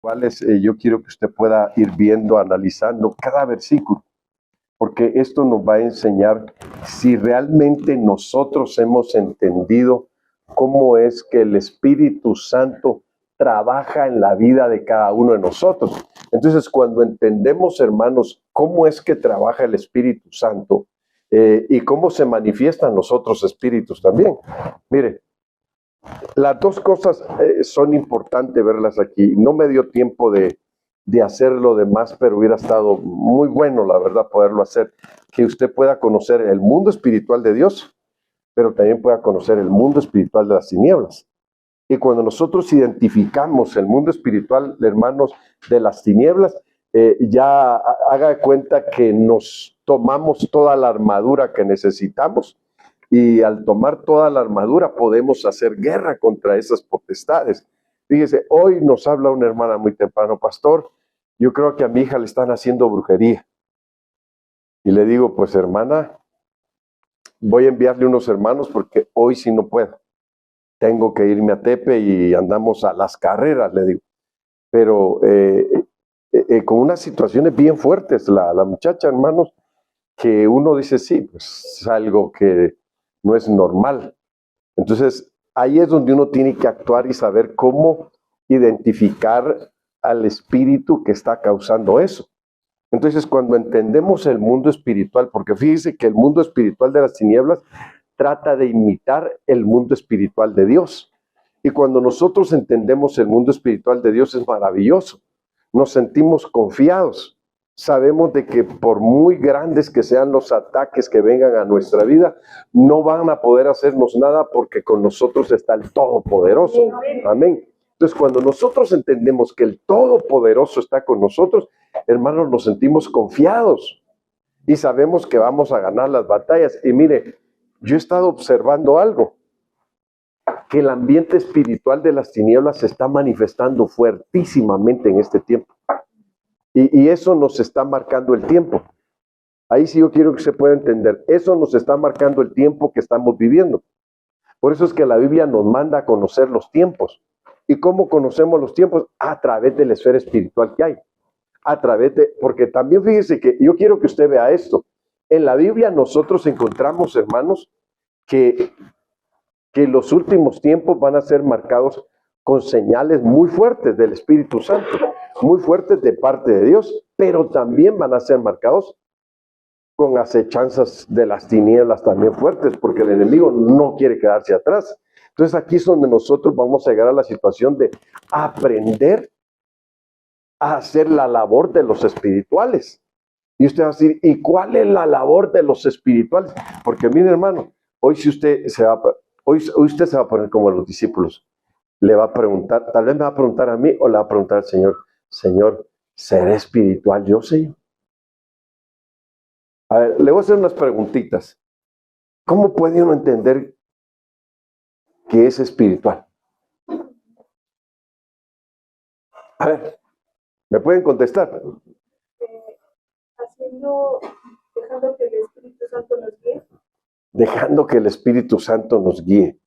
cuales yo quiero que usted pueda ir viendo, analizando cada versículo, porque esto nos va a enseñar si realmente nosotros hemos entendido cómo es que el Espíritu Santo trabaja en la vida de cada uno de nosotros. Entonces, cuando entendemos, hermanos, cómo es que trabaja el Espíritu Santo y cómo se manifiestan los otros espíritus también. Mire, las dos cosas son importantes verlas aquí. No me dio tiempo de hacer lo demás, pero hubiera estado muy bueno, la verdad, poderlo hacer. Que usted pueda conocer el mundo espiritual de Dios, pero también pueda conocer el mundo espiritual de las tinieblas. Y cuando nosotros identificamos el mundo espiritual, hermanos, de las tinieblas, ya haga de cuenta que nos tomamos toda la armadura que necesitamos. Y al tomar toda la armadura podemos hacer guerra contra esas potestades. Fíjese, hoy nos habla una hermana muy temprano, pastor, yo creo que a mi hija le están haciendo brujería. Y le digo, pues hermana, voy a enviarle unos hermanos porque hoy sí no puedo. Tengo que irme a Tepe y andamos a las carreras, le digo. Pero con unas situaciones bien fuertes, la muchacha, hermanos, que uno dice, sí, pues es algo que no es normal. Entonces, ahí es donde uno tiene que actuar y saber cómo identificar al espíritu que está causando eso. Entonces, cuando entendemos el mundo espiritual, porque fíjese que el mundo espiritual de las tinieblas trata de imitar el mundo espiritual de Dios. Y cuando nosotros entendemos el mundo espiritual de Dios es maravilloso. Nos sentimos confiados. Sabemos de que por muy grandes que sean los ataques que vengan a nuestra vida, no van a poder hacernos nada porque con nosotros está el Todopoderoso. Amén. Entonces, cuando nosotros entendemos que el Todopoderoso está con nosotros, hermanos, nos sentimos confiados y sabemos que vamos a ganar las batallas. Y mire, yo he estado observando algo, que el ambiente espiritual de las tinieblas se está manifestando fuertísimamente en este tiempo. Y eso nos está marcando el tiempo. Ahí sí yo quiero que se pueda entender. Eso nos está marcando el tiempo que estamos viviendo. Por eso es que la Biblia nos manda a conocer los tiempos. ¿Y cómo conocemos los tiempos? A través de la esfera espiritual que hay. Porque también fíjese que yo quiero que usted vea esto. En la Biblia nosotros encontramos, hermanos, que los últimos tiempos van a ser marcados con señales muy fuertes del Espíritu Santo, muy fuertes de parte de Dios, pero también van a ser marcados con acechanzas de las tinieblas también fuertes, porque el enemigo no quiere quedarse atrás. Entonces aquí es donde nosotros vamos a llegar a la situación de aprender a hacer la labor de los espirituales. Y usted va a decir, ¿y cuál es la labor de los espirituales? Porque mire, hermano, hoy usted se va a poner como los discípulos. Le va a preguntar, tal vez me va a preguntar a mí o le va a preguntar al Señor, Señor, ¿seré espiritual yo, Señor? A ver, le voy a hacer unas preguntitas. ¿Cómo puede uno entender que es espiritual? A ver, ¿me pueden contestar? Dejando que el Espíritu Santo nos guíe. Dejando que el Espíritu Santo nos guíe.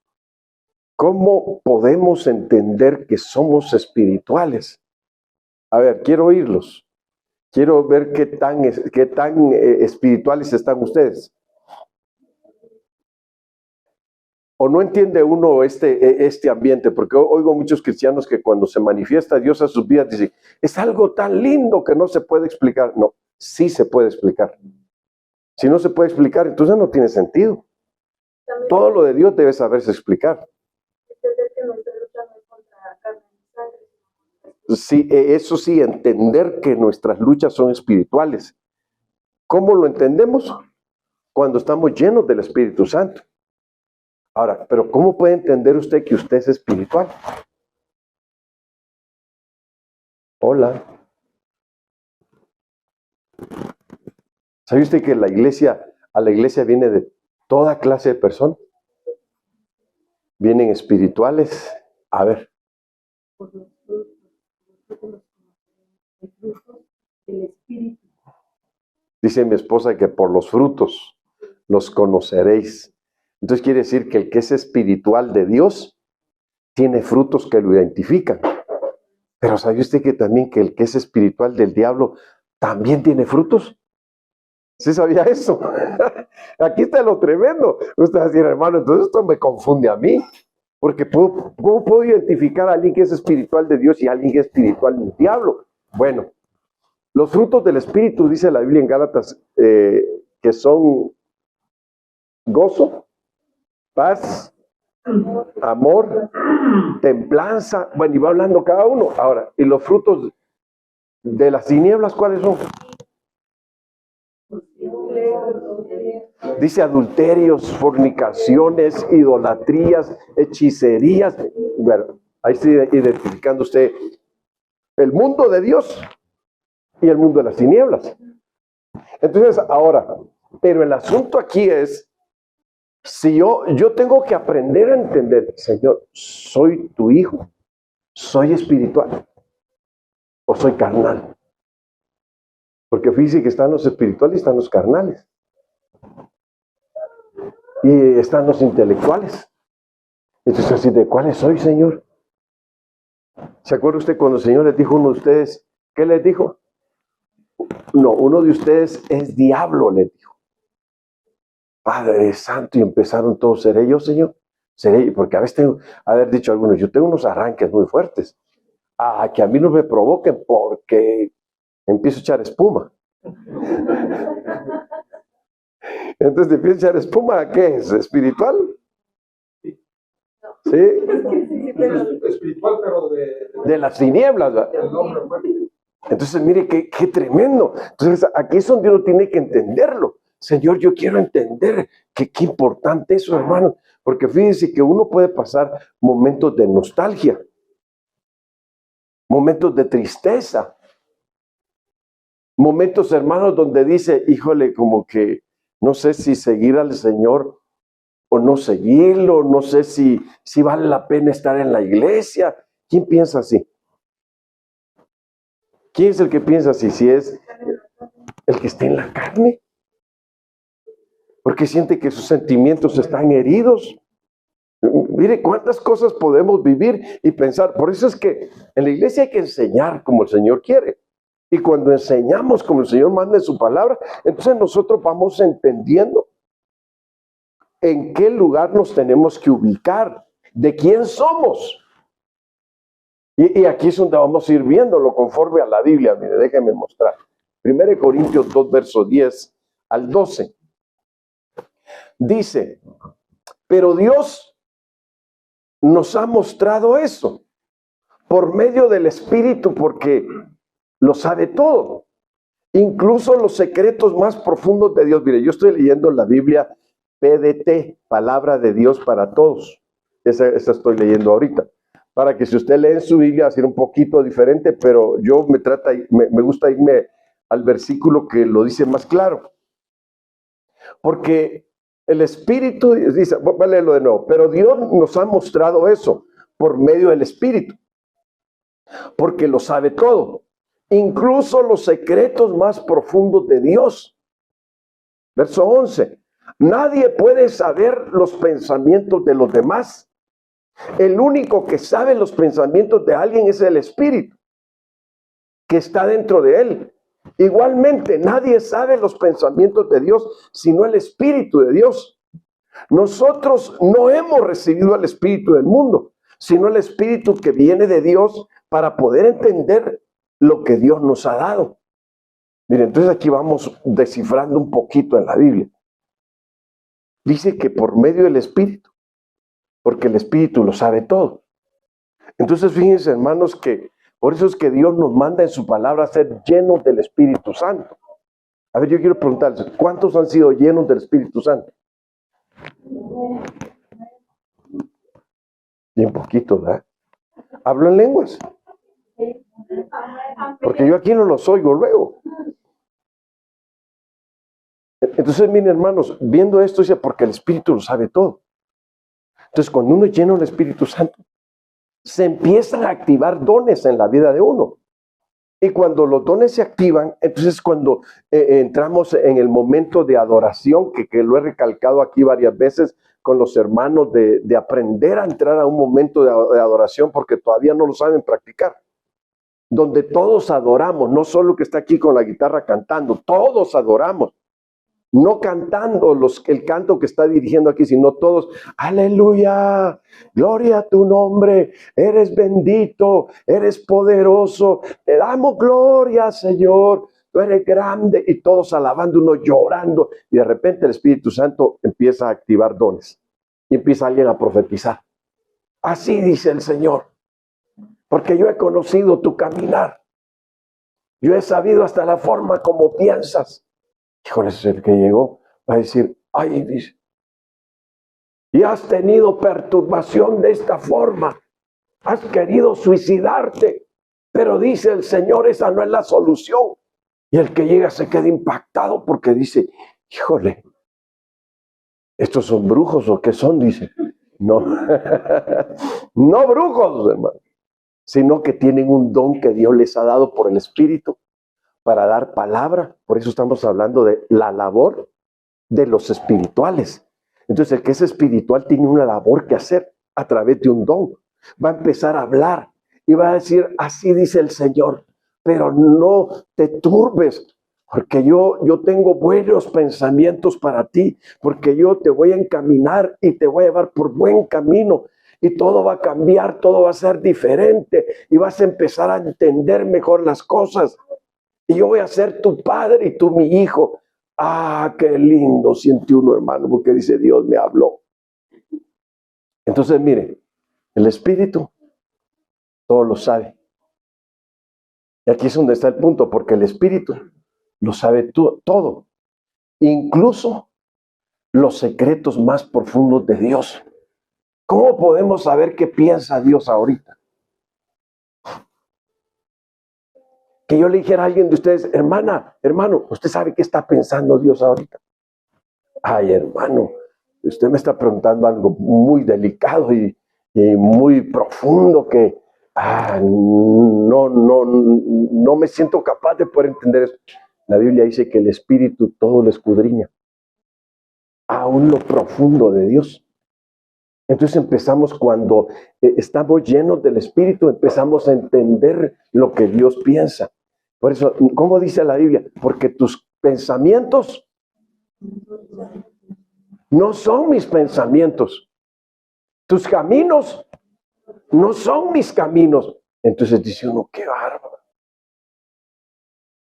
¿Cómo podemos entender que somos espirituales? A ver, quiero oírlos. Quiero ver qué tan espirituales están ustedes. ¿O no entiende uno este ambiente? Porque oigo muchos cristianos que cuando se manifiesta Dios a sus vidas dicen, es algo tan lindo que no se puede explicar. No, sí se puede explicar. Si no se puede explicar, entonces no tiene sentido. También todo lo de Dios debe saberse explicar. Sí, eso sí, entender que nuestras luchas son espirituales. ¿Cómo lo entendemos? Cuando estamos llenos del Espíritu Santo. Ahora, pero ¿cómo puede entender usted que usted es espiritual? Hola. ¿Sabe usted que a la iglesia viene de toda clase de personas? Vienen espirituales. A ver. Dice mi esposa que por los frutos los conoceréis. Entonces quiere decir que el que es espiritual de Dios tiene frutos que lo identifican. Pero ¿sabe usted que también que el que es espiritual del diablo también tiene frutos? ¿Sí sabía eso? Aquí está lo tremendo. Usted va a decir, hermano, entonces esto me confunde a mí. Porque ¿cómo puedo identificar a alguien que es espiritual de Dios y a alguien que es espiritual del diablo? Bueno, los frutos del Espíritu, dice la Biblia en Gálatas, que son gozo, paz, amor, templanza. Bueno, y va hablando cada uno. Ahora, ¿y los frutos de las tinieblas cuáles son? Dice adulterios, fornicaciones, idolatrías, hechicerías. Bueno, ahí está identificando usted el mundo de Dios y el mundo de las tinieblas. Entonces, ahora, pero el asunto aquí es, si yo tengo que aprender a entender, Señor, ¿soy tu hijo? ¿Soy espiritual? ¿O soy carnal? Porque fíjese que están los espirituales y están los carnales. Y están los intelectuales. Entonces, así, ¿de cuáles soy, Señor? ¿Se acuerda usted cuando el Señor les dijo a uno de ustedes? ¿Qué les dijo? No, uno de ustedes es diablo, les dijo. Padre Santo, y empezaron todos, ¿seré yo, Señor? ¿Seré yo? Porque a veces tengo, haber dicho algunos, yo tengo unos arranques muy fuertes. Que a mí no me provoquen porque empiezo a echar espuma. Entonces, ¿te empieza a echar espuma? ¿Qué es? ¿Espiritual? ¿Sí? Espiritual, pero de las tinieblas, ¿verdad? del hombre fuerte. Entonces, mire qué tremendo. Entonces, aquí es donde uno tiene que entenderlo. Señor, yo quiero entender que qué importante eso, hermano. Porque fíjense que uno puede pasar momentos de nostalgia, momentos de tristeza, momentos, hermanos, donde dice, híjole, como que no sé si seguir al Señor o no seguirlo, no sé si vale la pena estar en la iglesia. ¿Quién piensa así? ¿Quién es el que piensa así? Si es el que está en la carne, porque siente que sus sentimientos están heridos. Mire cuántas cosas podemos vivir y pensar. Por eso es que en la iglesia hay que enseñar como el Señor quiere. Y cuando enseñamos como el Señor manda en su palabra, entonces nosotros vamos entendiendo en qué lugar nos tenemos que ubicar, de quién somos. Y aquí es donde vamos a ir viéndolo conforme a la Biblia. Mire, déjenme mostrar. 1 Corintios 2, verso 10 al 12. Dice, pero Dios nos ha mostrado eso por medio del Espíritu, porque lo sabe todo, incluso los secretos más profundos de Dios. Mire, yo estoy leyendo la Biblia PDT, Palabra de Dios para Todos. Esa estoy leyendo ahorita. Para que si usted lee en su Biblia, va a ser un poquito diferente, pero yo me gusta irme al versículo que lo dice más claro. Porque el Espíritu dice, voy a leerlo de nuevo, pero Dios nos ha mostrado eso por medio del Espíritu, porque lo sabe todo, incluso los secretos más profundos de Dios. Verso 11, nadie puede saber los pensamientos de los demás. El único que sabe los pensamientos de alguien es el Espíritu que está dentro de él. Igualmente, nadie sabe los pensamientos de Dios sino el Espíritu de Dios. Nosotros no hemos recibido el Espíritu del mundo, sino el Espíritu que viene de Dios para poder entender lo que Dios nos ha dado. Miren, entonces aquí vamos descifrando un poquito en la Biblia. Dice que por medio del Espíritu, porque el Espíritu lo sabe todo. Entonces fíjense, hermanos, que por eso es que Dios nos manda en su palabra a ser llenos del Espíritu Santo. A ver, yo quiero preguntarles, ¿cuántos han sido llenos del Espíritu Santo? Bien poquito, ¿verdad? Hablo en lenguas. Porque yo aquí no los oigo luego. Entonces, miren, hermanos, viendo esto, dice, porque el Espíritu lo sabe todo. Entonces, cuando uno es lleno del Espíritu Santo, se empiezan a activar dones en la vida de uno. Y cuando los dones se activan, entonces cuando entramos en el momento de adoración, que lo he recalcado aquí varias veces con los hermanos, de aprender a entrar a un momento de adoración, porque todavía no lo saben practicar. donde todos adoramos, no solo el que está aquí con la guitarra cantando, todos adoramos. No cantando el canto que está dirigiendo aquí, sino todos, aleluya, gloria a tu nombre, eres bendito, eres poderoso, te damos gloria, Señor, tú eres grande, y todos alabando, uno llorando, y de repente el Espíritu Santo empieza a activar dones, y empieza alguien a profetizar. Así dice el Señor, porque yo he conocido tu caminar, yo he sabido hasta la forma como piensas. Híjole, ese es el que llegó, va a decir, ay, dice, y has tenido perturbación de esta forma, has querido suicidarte, pero dice el Señor, esa no es la solución. Y el que llega se queda impactado porque dice, híjole, ¿estos son brujos o qué son? Dice, no, no brujos, hermano, sino que tienen un don que Dios les ha dado por el Espíritu para dar palabra. Por eso estamos hablando de la labor de los espirituales. Entonces, el que es espiritual tiene una labor que hacer a través de un don. Va a empezar a hablar y va a decir, así dice el Señor, pero no te turbes, porque yo tengo buenos pensamientos para ti, porque yo te voy a encaminar y te voy a llevar por buen camino. Y todo va a cambiar, todo va a ser diferente y vas a empezar a entender mejor las cosas. Y yo voy a ser tu padre y tú mi hijo. Ah, qué lindo siente uno, hermano, porque dice, Dios me habló. Entonces, mire, el Espíritu todo lo sabe. Y aquí es donde está el punto, porque el Espíritu lo sabe todo. Incluso los secretos más profundos de Dios. ¿Cómo podemos saber qué piensa Dios ahorita? Que yo le dijera a alguien de ustedes, hermana, hermano, ¿usted sabe qué está pensando Dios ahorita? Ay, hermano, usted me está preguntando algo muy delicado y muy profundo que no me siento capaz de poder entender eso. La Biblia dice que el Espíritu todo lo escudriña, aún lo profundo de Dios. Entonces empezamos cuando estamos llenos del Espíritu, empezamos a entender lo que Dios piensa. Por eso, ¿cómo dice la Biblia? Porque tus pensamientos no son mis pensamientos. Tus caminos no son mis caminos. Entonces dice uno, qué bárbaro.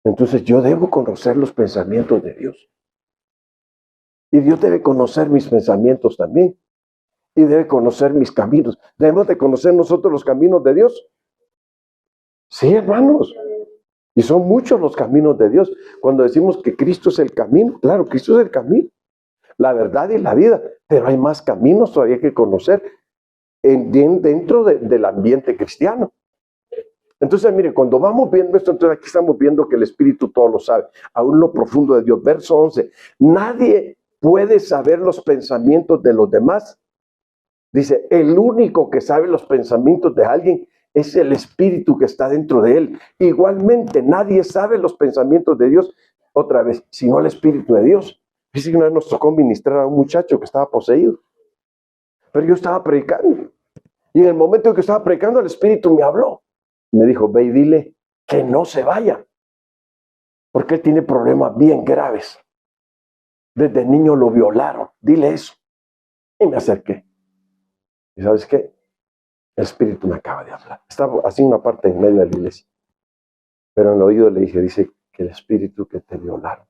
Entonces yo debo conocer los pensamientos de Dios. Y Dios debe conocer mis pensamientos también. Y debe conocer mis caminos. ¿Debemos de conocer nosotros los caminos de Dios? Sí, hermanos. Y son muchos los caminos de Dios. Cuando decimos que Cristo es el camino, claro, Cristo es el camino, la verdad y la vida. Pero hay más caminos todavía que conocer dentro del ambiente cristiano. Entonces, mire, cuando vamos viendo esto, entonces aquí estamos viendo que el Espíritu todo lo sabe, aún lo profundo de Dios. Verso 11, nadie puede saber los pensamientos de los demás. Dice, el único que sabe los pensamientos de alguien es el Espíritu que está dentro de él. Igualmente, nadie sabe los pensamientos de Dios, otra vez, sino el Espíritu de Dios. Dice que una vez nos tocó ministrar a un muchacho que estaba poseído. Pero yo estaba predicando. Y en el momento en que estaba predicando, el Espíritu me habló. Me dijo, ve y dile que no se vaya. Porque él tiene problemas bien graves. Desde niño lo violaron. Dile eso. Y me acerqué. ¿Y sabes qué? El Espíritu me acaba de hablar. Estaba así una parte en medio de la iglesia. Pero en el oído le dije, dice que el Espíritu que te violaron.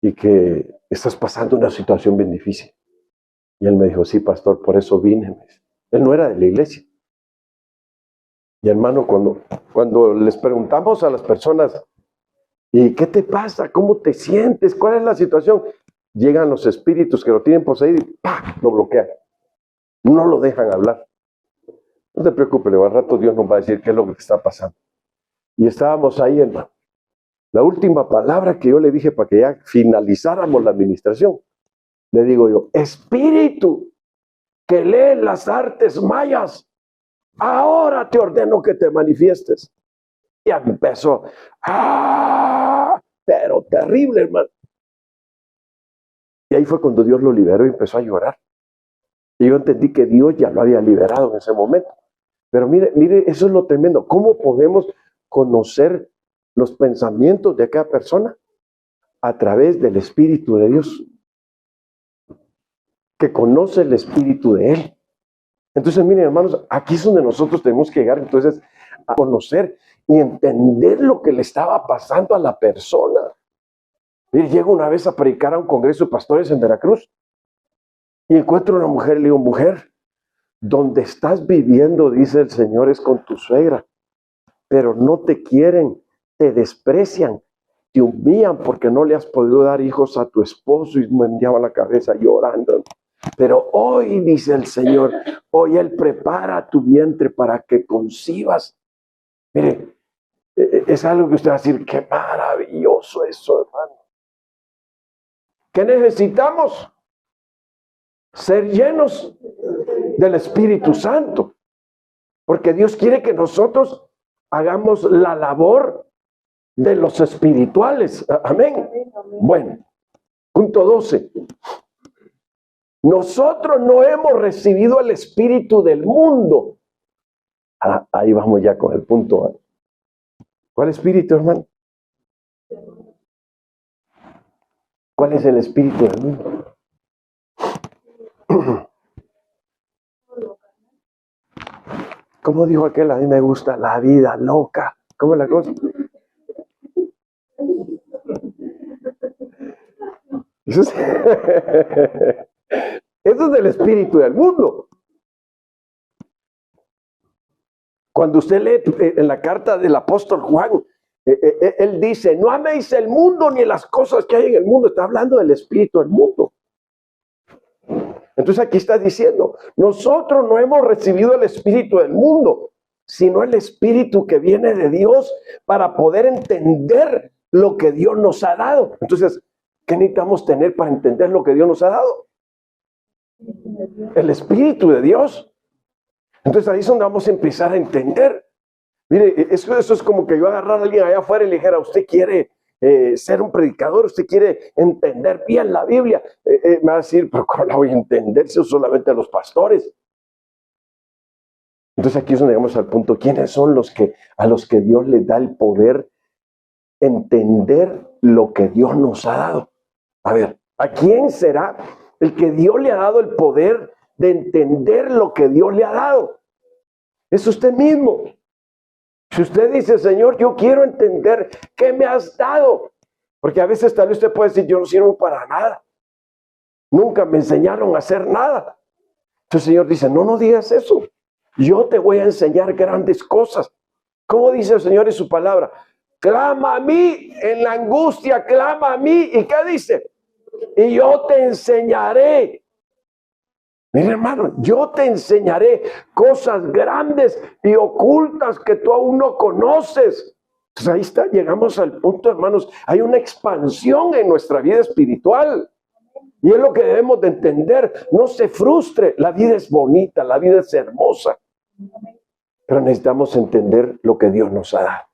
Y que estás pasando una situación bien difícil. Y él me dijo, sí, pastor, por eso vine. Él no era de la iglesia. Y hermano, cuando les preguntamos a las personas, ¿y qué te pasa? ¿Cómo te sientes? ¿Cuál es la situación? Llegan los espíritus que lo tienen poseído y ¡pah!, lo bloquean. No lo dejan hablar. No te preocupes, al rato Dios nos va a decir qué es lo que está pasando. Y estábamos ahí, hermano. La última palabra que yo le dije para que ya finalizáramos la administración, le digo yo, espíritu que lee las artes mayas, ahora te ordeno que te manifiestes. Y empezó, pero terrible, hermano. Y ahí fue cuando Dios lo liberó y empezó a llorar. Y yo entendí que Dios ya lo había liberado en ese momento. Pero mire, eso es lo tremendo. ¿Cómo podemos conocer los pensamientos de cada persona? A través del Espíritu de Dios, que conoce el Espíritu de Él. Entonces, miren, hermanos, aquí es donde nosotros tenemos que llegar entonces a conocer y entender lo que le estaba pasando a la persona. Mire, llego una vez a predicar a un congreso de pastores en Veracruz y encuentro a una mujer y le digo, mujer, donde estás viviendo, dice el Señor, es con tu suegra, pero no te quieren, te desprecian, te humillan porque no le has podido dar hijos a tu esposo, y me enviaba la cabeza llorando. Pero hoy, dice el Señor, hoy Él prepara tu vientre para que concibas. Mire, es algo que usted va a decir, qué maravilloso eso, hermano. ¿Qué necesitamos? Ser llenos del Espíritu Santo. Porque Dios quiere que nosotros hagamos la labor de los espirituales. Amén. Bueno, punto 12. Nosotros no hemos recibido el espíritu del mundo. Ahí vamos ya con el punto. ¿Cuál espíritu, hermano? ¿Cuál es el espíritu del mundo? ¿Cómo dijo aquel? A mí me gusta la vida loca. ¿Cómo es la cosa? Eso es del espíritu del mundo. Cuando usted lee en la carta del apóstol Juan, él dice, no améis el mundo ni las cosas que hay en el mundo. Está hablando del espíritu del mundo. Entonces aquí está diciendo, nosotros no hemos recibido el espíritu del mundo, sino el espíritu que viene de Dios para poder entender lo que Dios nos ha dado. Entonces, ¿qué necesitamos tener para entender lo que Dios nos ha dado? El Espíritu de Dios. Entonces ahí es donde vamos a empezar a entender. Mire, eso es como que yo agarrar a alguien allá afuera y le dijera, ¿usted quiere ser un predicador? ¿Usted quiere entender bien la Biblia? Me va a decir, pero ¿cómo la voy a entender si solamente a los pastores? Entonces aquí es donde llegamos al punto, ¿quiénes son a los que Dios les da el poder entender lo que Dios nos ha dado? A ver, ¿a quién será el que Dios le ha dado el poder de entender lo que Dios le ha dado? Es usted mismo. Si usted dice, Señor, yo quiero entender qué me has dado, porque a veces tal vez usted puede decir, yo no sirvo para nada, nunca me enseñaron a hacer nada. Entonces el Señor dice, no digas eso, yo te voy a enseñar grandes cosas. ¿Cómo dice el Señor en su palabra? Clama a mí en la angustia, clama a mí. ¿Y qué dice? Y yo te enseñaré. Mira, hermano, yo te enseñaré cosas grandes y ocultas que tú aún no conoces. Entonces ahí está, llegamos al punto, hermanos, hay una expansión en nuestra vida espiritual. Y es lo que debemos de entender. No se frustre, la vida es bonita, la vida es hermosa. Pero necesitamos entender lo que Dios nos ha dado.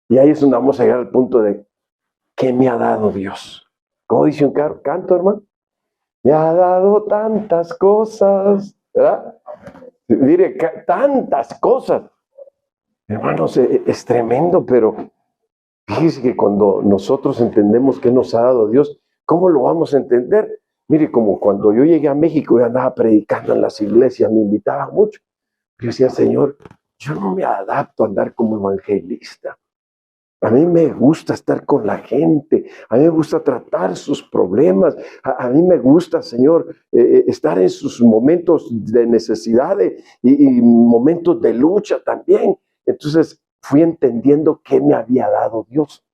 Y ahí es donde vamos a llegar al punto de ¿qué me ha dado Dios? ¿Cómo dice un canto, hermano? Me ha dado tantas cosas, ¿verdad? Mire, tantas cosas. Hermanos, es tremendo, pero fíjese que cuando nosotros entendemos qué nos ha dado Dios, ¿cómo lo vamos a entender? Mire, como cuando yo llegué a México, yo andaba predicando en las iglesias, me invitaban mucho. Yo decía, Señor, yo no me adapto a andar como evangelista. A mí me gusta estar con la gente, a mí me gusta tratar sus problemas, a mí me gusta, Señor, estar en sus momentos de necesidad y momentos de lucha también. Entonces fui entendiendo qué me había dado Dios.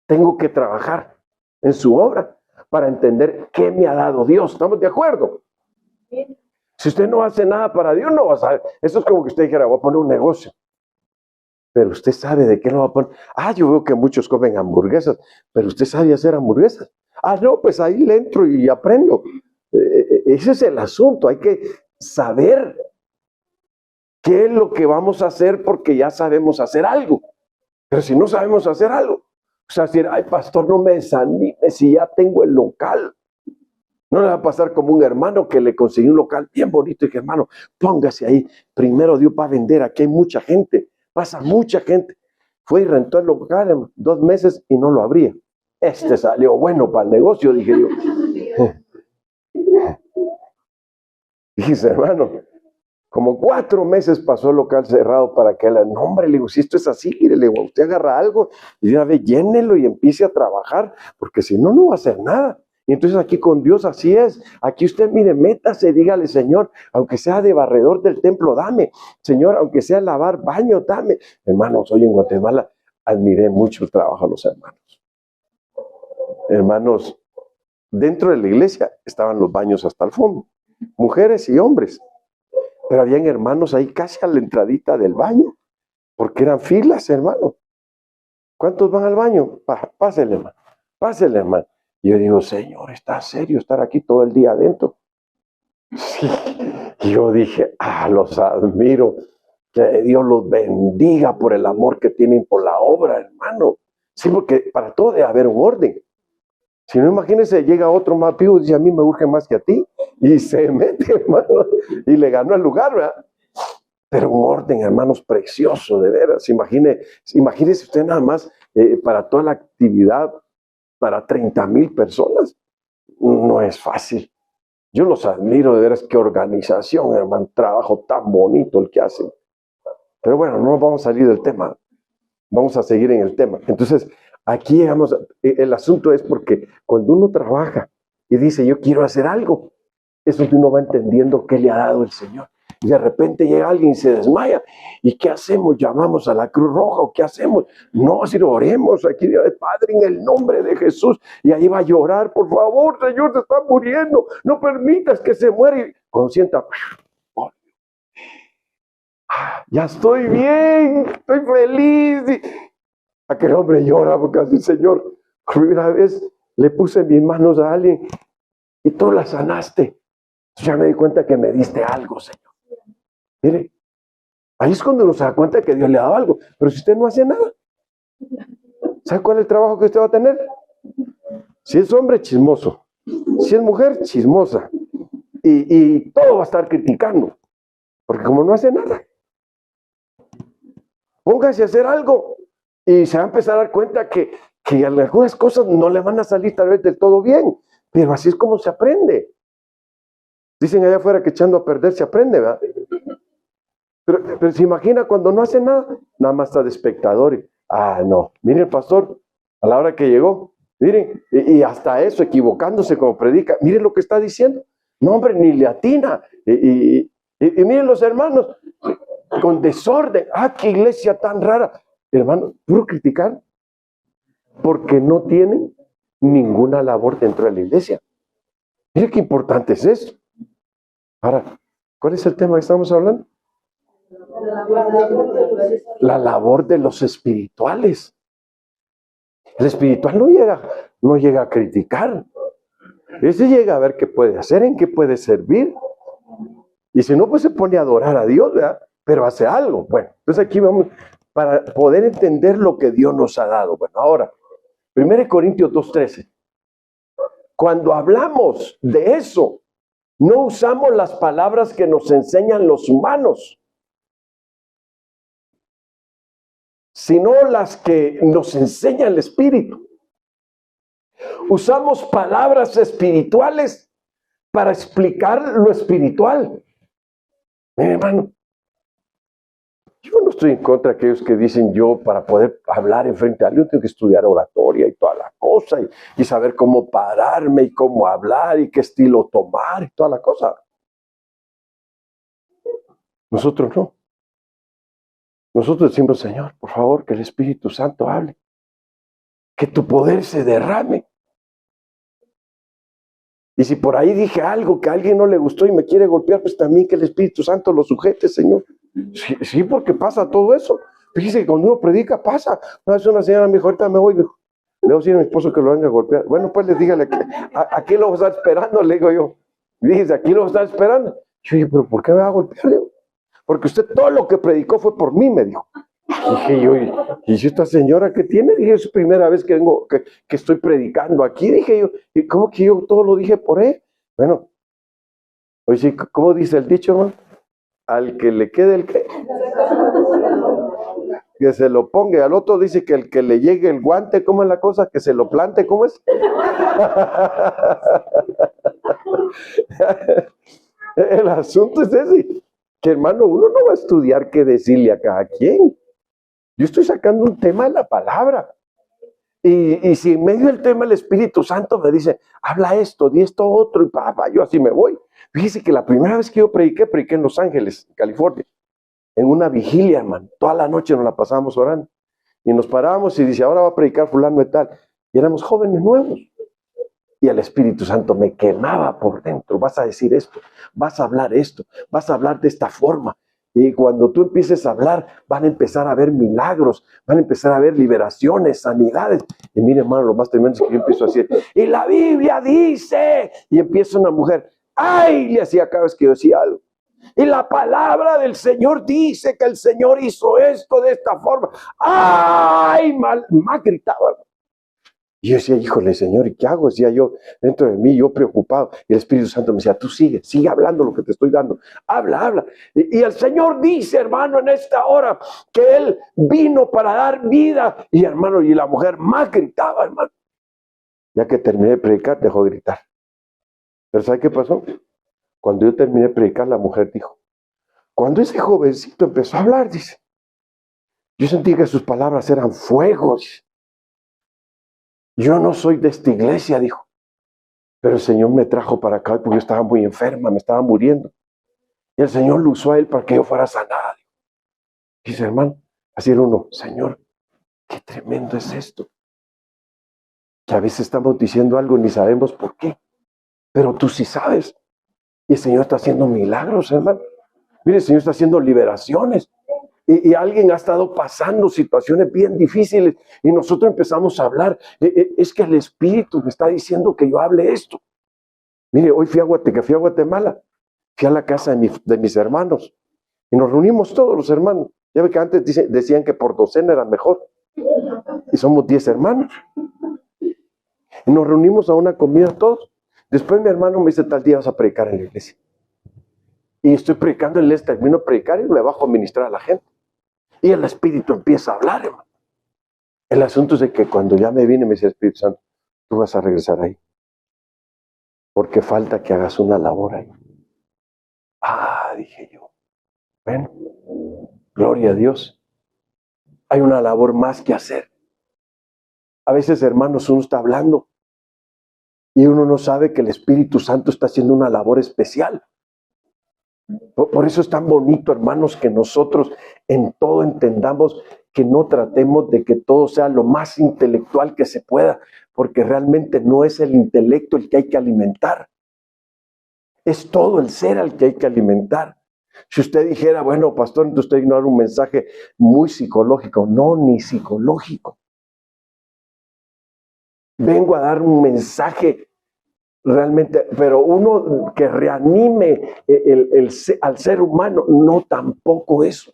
Tengo que trabajar en su obra para entender qué me ha dado Dios. ¿Estamos de acuerdo? Si usted no hace nada para Dios, no va a saber. Eso es como que usted dijera, voy a poner un negocio. Pero usted sabe de qué lo va a poner. Yo veo que muchos comen hamburguesas, pero usted sabe hacer hamburguesas. No, pues ahí le entro y aprendo. Ese es el asunto. Hay que saber qué es lo que vamos a hacer porque ya sabemos hacer algo. Pero si no sabemos hacer algo, o sea, decir, ay, pastor, no me desanime si ya tengo el local. No le va a pasar como un hermano que le consiguió un local bien bonito y que, hermano, póngase ahí. Primero Dios va a vender, aquí hay mucha gente, pasa mucha gente. Fue y rentó el local en 2 meses y no lo abría. Este salió bueno para el negocio, dije yo. Dice, hermano, como 4 meses pasó el local cerrado para que él, no, hombre, le digo, si esto es así, mire, le digo, usted agarra algo y de una vez llénelo y empiece a trabajar, porque si no, no va a hacer nada. Y entonces aquí con Dios así es. Aquí usted, mire, métase, dígale, Señor, aunque sea de barredor del templo, dame. Señor, aunque sea lavar baño, dame. Hermanos, hoy en Guatemala admiré mucho el trabajo de los hermanos. Hermanos, dentro de la iglesia estaban los baños hasta el fondo, mujeres y hombres. Pero habían hermanos ahí casi a la entradita del baño, porque eran filas, hermano. ¿Cuántos van al baño? Pásele, hermano. Pásele, hermano. Y yo digo, Señor, ¿está serio estar aquí todo el día adentro? Sí. Y yo dije, los admiro. Que Dios los bendiga por el amor que tienen por la obra, hermano. Sí, porque para todo debe haber un orden. Si no, imagínense, llega otro más vivo y dice, a mí me urge más que a ti. Y se mete, hermano, y le ganó el lugar, ¿verdad? Pero un orden, hermanos, precioso, de veras. Imagínese usted nada más para toda la actividad, para 30,000 personas. No es fácil. Yo los admiro, de veras, qué organización, hermano, trabajo tan bonito el que hacen. Pero bueno, no vamos a salir del tema. Vamos a seguir en el tema. Entonces, aquí llegamos, el asunto es porque cuando uno trabaja y dice, yo quiero hacer algo, es donde uno va entendiendo qué le ha dado el Señor. Y de repente llega alguien y se desmaya. ¿Y qué hacemos? ¿Llamamos a la Cruz Roja o qué hacemos? No, si oremos aquí, Padre, en el nombre de Jesús. Y ahí va a llorar, por favor, Señor, se está muriendo. No permitas que se muera. Y cuando sienta, ya estoy bien, estoy feliz. Y aquel hombre llora porque así, Señor, por primera vez le puse en mis manos a alguien y tú la sanaste. Ya me di cuenta que me diste algo, Señor. Mire, ahí es cuando uno se da cuenta que Dios le ha dado algo. Pero si usted no hace nada, ¿sabe cuál es el trabajo que usted va a tener? Si es hombre, chismoso. Si es mujer, chismosa. Y todo va a estar criticando. Porque como no hace nada, póngase a hacer algo y se va a empezar a dar cuenta que algunas cosas no le van a salir tal vez del todo bien, pero así es como se aprende. Dicen allá afuera que echando a perder se aprende, ¿verdad? Pero se imagina cuando no hace nada, nada más está de espectador. No, miren el pastor, a la hora que llegó, miren, y hasta eso, equivocándose como predica, miren lo que está diciendo. No, hombre, ni le atina. Y miren los hermanos, con desorden. ¡Qué iglesia tan rara! Hermano, puro criticar, porque no tienen ninguna labor dentro de la iglesia. Mire qué importante es esto. Ahora, ¿cuál es el tema que estamos hablando? La labor de los espirituales. El espiritual no llega a criticar. Ese llega a ver qué puede hacer, en qué puede servir. Y si no, pues se pone a adorar a Dios, ¿verdad? Pero hace algo. Bueno, entonces aquí vamos para poder entender lo que Dios nos ha dado. Bueno, ahora, 1 Corintios 2:13. Cuando hablamos de eso, no usamos las palabras que nos enseñan los humanos, sino las que nos enseña el Espíritu. Usamos palabras espirituales para explicar lo espiritual. Mire, hermano, yo no estoy en contra de aquellos que dicen yo para poder hablar en frente a alguien tengo que estudiar oratoria y toda la cosa y saber cómo pararme y cómo hablar y qué estilo tomar y toda la cosa. Nosotros no. Nosotros decimos, Señor, por favor, que el Espíritu Santo hable, que tu poder se derrame. Y si por ahí dije algo que a alguien no le gustó y me quiere golpear, pues también que el Espíritu Santo lo sujete, Señor. Sí, porque pasa todo eso. Fíjese que cuando uno predica, pasa. Una vez una señora me dijo, ahorita me voy, dijo, le voy a decir a mi esposo que lo venga a golpear. Bueno, pues le dígale que aquí lo voy a estar esperando, le digo yo. Fíjese, aquí lo voy a estar esperando. Yo dije, pero ¿por qué me va a golpear? Digo, porque usted todo lo que predicó fue por mí, me dijo. Dije yo, ¿y si esta señora qué tiene? Dije, es la primera vez que vengo, que estoy predicando aquí. Dije yo, ¿y cómo que yo todo lo dije por él? Bueno, oye, sí, ¿cómo dice el dicho, hermano? Al que le quede el que se lo ponga. Y al otro dice que el que le llegue el guante, ¿cómo es la cosa? Que se lo plante, ¿cómo es? El asunto es ese, que hermano, uno no va a estudiar qué decirle a cada quien. Yo estoy sacando un tema de la palabra. Y si en medio del tema el Espíritu Santo me dice, habla esto, di esto otro, y papá, yo así me voy. Fíjese que la primera vez que yo prediqué en Los Ángeles, California, en una vigilia, hermano. Toda la noche nos la pasábamos orando. Y nos parábamos y dice, ahora va a predicar fulano y tal. Y éramos jóvenes nuevos. Y el Espíritu Santo me quemaba por dentro. Vas a decir esto, vas a hablar esto, vas a hablar de esta forma. Y cuando tú empieces a hablar, van a empezar a ver milagros, van a empezar a ver liberaciones, sanidades. Y mire, hermano, lo más tremendo es que yo empiezo a decir, y la Biblia dice, y empieza una mujer, ¡ay! Le hacía cada vez que yo decía algo. Y la palabra del Señor dice que el Señor hizo esto de esta forma. ¡Ay! Más gritaba. Y yo decía, híjole, Señor, ¿y qué hago? Decía yo, dentro de mí, yo preocupado. Y el Espíritu Santo me decía, tú sigue hablando lo que te estoy dando. Habla. Y el Señor dice, hermano, en esta hora, que Él vino para dar vida. Y hermano, y la mujer más gritaba, hermano. Ya que terminé de predicar, dejó de gritar. Pero ¿sabe qué pasó? Cuando yo terminé de predicar, la mujer dijo, cuando ese jovencito empezó a hablar, dice, yo sentí que sus palabras eran fuegos. Yo no soy de esta iglesia, dijo, pero el Señor me trajo para acá porque yo estaba muy enferma, me estaba muriendo. Y el Señor lo usó a él para que yo fuera sanada. Dice, hermano, así era uno, Señor, qué tremendo es esto. Que a veces estamos diciendo algo y ni sabemos por qué, pero tú sí sabes. Y el Señor está haciendo milagros, hermano. Mire, el Señor está haciendo liberaciones. Y alguien ha estado pasando situaciones bien difíciles y nosotros empezamos a hablar. Es que el Espíritu me está diciendo que yo hable esto. Mire, hoy fui a Guatemala, fui a la casa de mis hermanos y nos reunimos todos los hermanos. Ya ve que antes decían que por docena era mejor y somos 10 hermanos. Y nos reunimos a una comida todos. Después mi hermano me dice, tal día vas a predicar en la iglesia. Y estoy predicando en la iglesia, termino de predicar y me bajo a ministrar a la gente. Y el Espíritu empieza a hablar, hermano. El asunto es de que cuando ya me vine, me dice el Espíritu Santo, tú vas a regresar ahí. Porque falta que hagas una labor ahí. Dije yo. Bueno, gloria a Dios. Hay una labor más que hacer. A veces, hermanos, uno está hablando y uno no sabe que el Espíritu Santo está haciendo una labor especial. Por eso es tan bonito, hermanos, que nosotros en todo entendamos que no tratemos de que todo sea lo más intelectual que se pueda, porque realmente no es el intelecto el que hay que alimentar. Es todo el ser al que hay que alimentar. Si usted dijera, bueno, pastor, entonces usted ignora un mensaje muy psicológico. No, ni psicológico. Vengo a dar un mensaje realmente, pero uno que reanime al ser humano, no tampoco eso.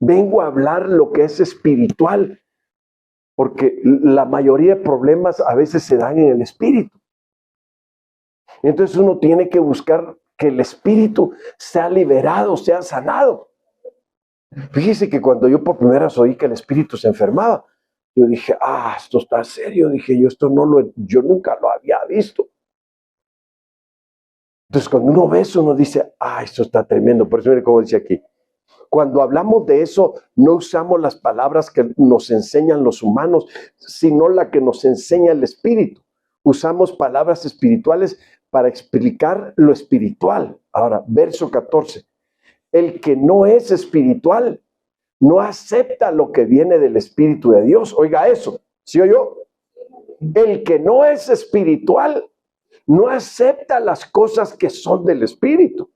Vengo a hablar lo que es espiritual, porque la mayoría de problemas a veces se dan en el espíritu. Entonces uno tiene que buscar que el espíritu sea liberado, sea sanado. Fíjese que cuando yo por primera vez oí que el espíritu se enfermaba, yo dije, esto está serio. Dije, yo nunca lo había visto. Entonces cuando uno ve eso, uno dice, esto está tremendo. Por eso mire cómo dice aquí. Cuando hablamos de eso, no usamos las palabras que nos enseñan los humanos, sino la que nos enseña el espíritu. Usamos palabras espirituales para explicar lo espiritual. Ahora, verso 14. El que no es espiritual no acepta lo que viene del Espíritu de Dios. Oiga eso, ¿sí o yo? El que no es espiritual no acepta las cosas que son del Espíritu.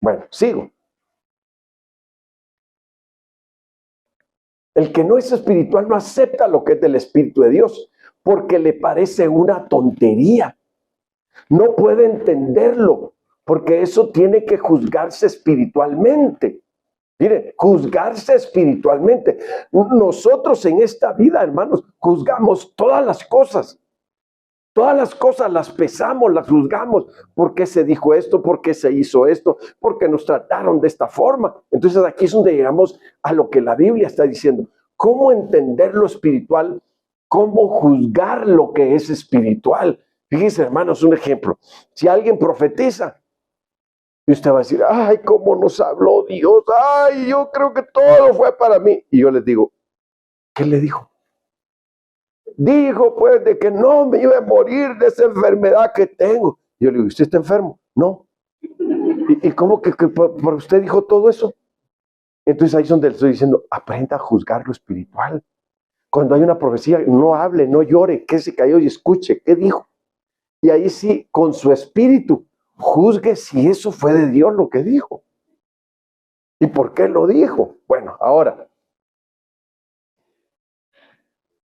Bueno, sigo. El que no es espiritual no acepta lo que es del Espíritu de Dios, porque le parece una tontería. No puede entenderlo, porque eso tiene que juzgarse espiritualmente. Mire, juzgarse espiritualmente. Nosotros en esta vida, hermanos, juzgamos todas las cosas. Todas las cosas las pesamos, las juzgamos. ¿Por qué se dijo esto? ¿Por qué se hizo esto? ¿Por qué nos trataron de esta forma? Entonces aquí es donde llegamos a lo que la Biblia está diciendo. ¿Cómo entender lo espiritual? ¿Cómo juzgar lo que es espiritual? Fíjense, hermanos, un ejemplo. Si alguien profetiza, y usted va a decir, ay, cómo nos habló Dios. Ay, yo creo que todo fue para mí. Y yo les digo, ¿qué le dijo? Dijo pues de que no me iba a morir de esa enfermedad que tengo. Yo le digo, ¿usted está enfermo? No. ¿Y cómo que por usted dijo todo eso? Entonces ahí es donde le estoy diciendo, aprenda a juzgar lo espiritual. Cuando hay una profecía, no hable, no llore, que se cayó y escuche, ¿qué dijo? Y ahí sí, con su espíritu, juzgue si eso fue de Dios lo que dijo. ¿Y por qué lo dijo? Bueno, ahora,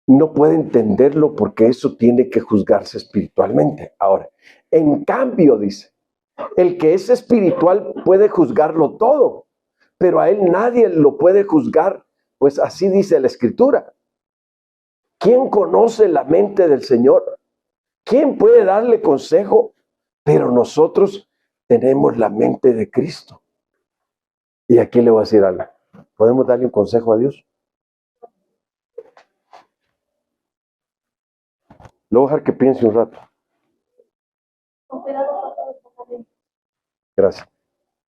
no puede entenderlo porque eso tiene que juzgarse espiritualmente. Ahora, en cambio, dice, el que es espiritual puede juzgarlo todo, pero a él nadie lo puede juzgar, pues así dice la Escritura. ¿Quién conoce la mente del Señor? ¿Quién puede darle consejo? Pero nosotros tenemos la mente de Cristo. Y aquí le voy a decir algo. ¿Podemos darle un consejo a Dios? Lo voy a dejar que piense un rato. Gracias.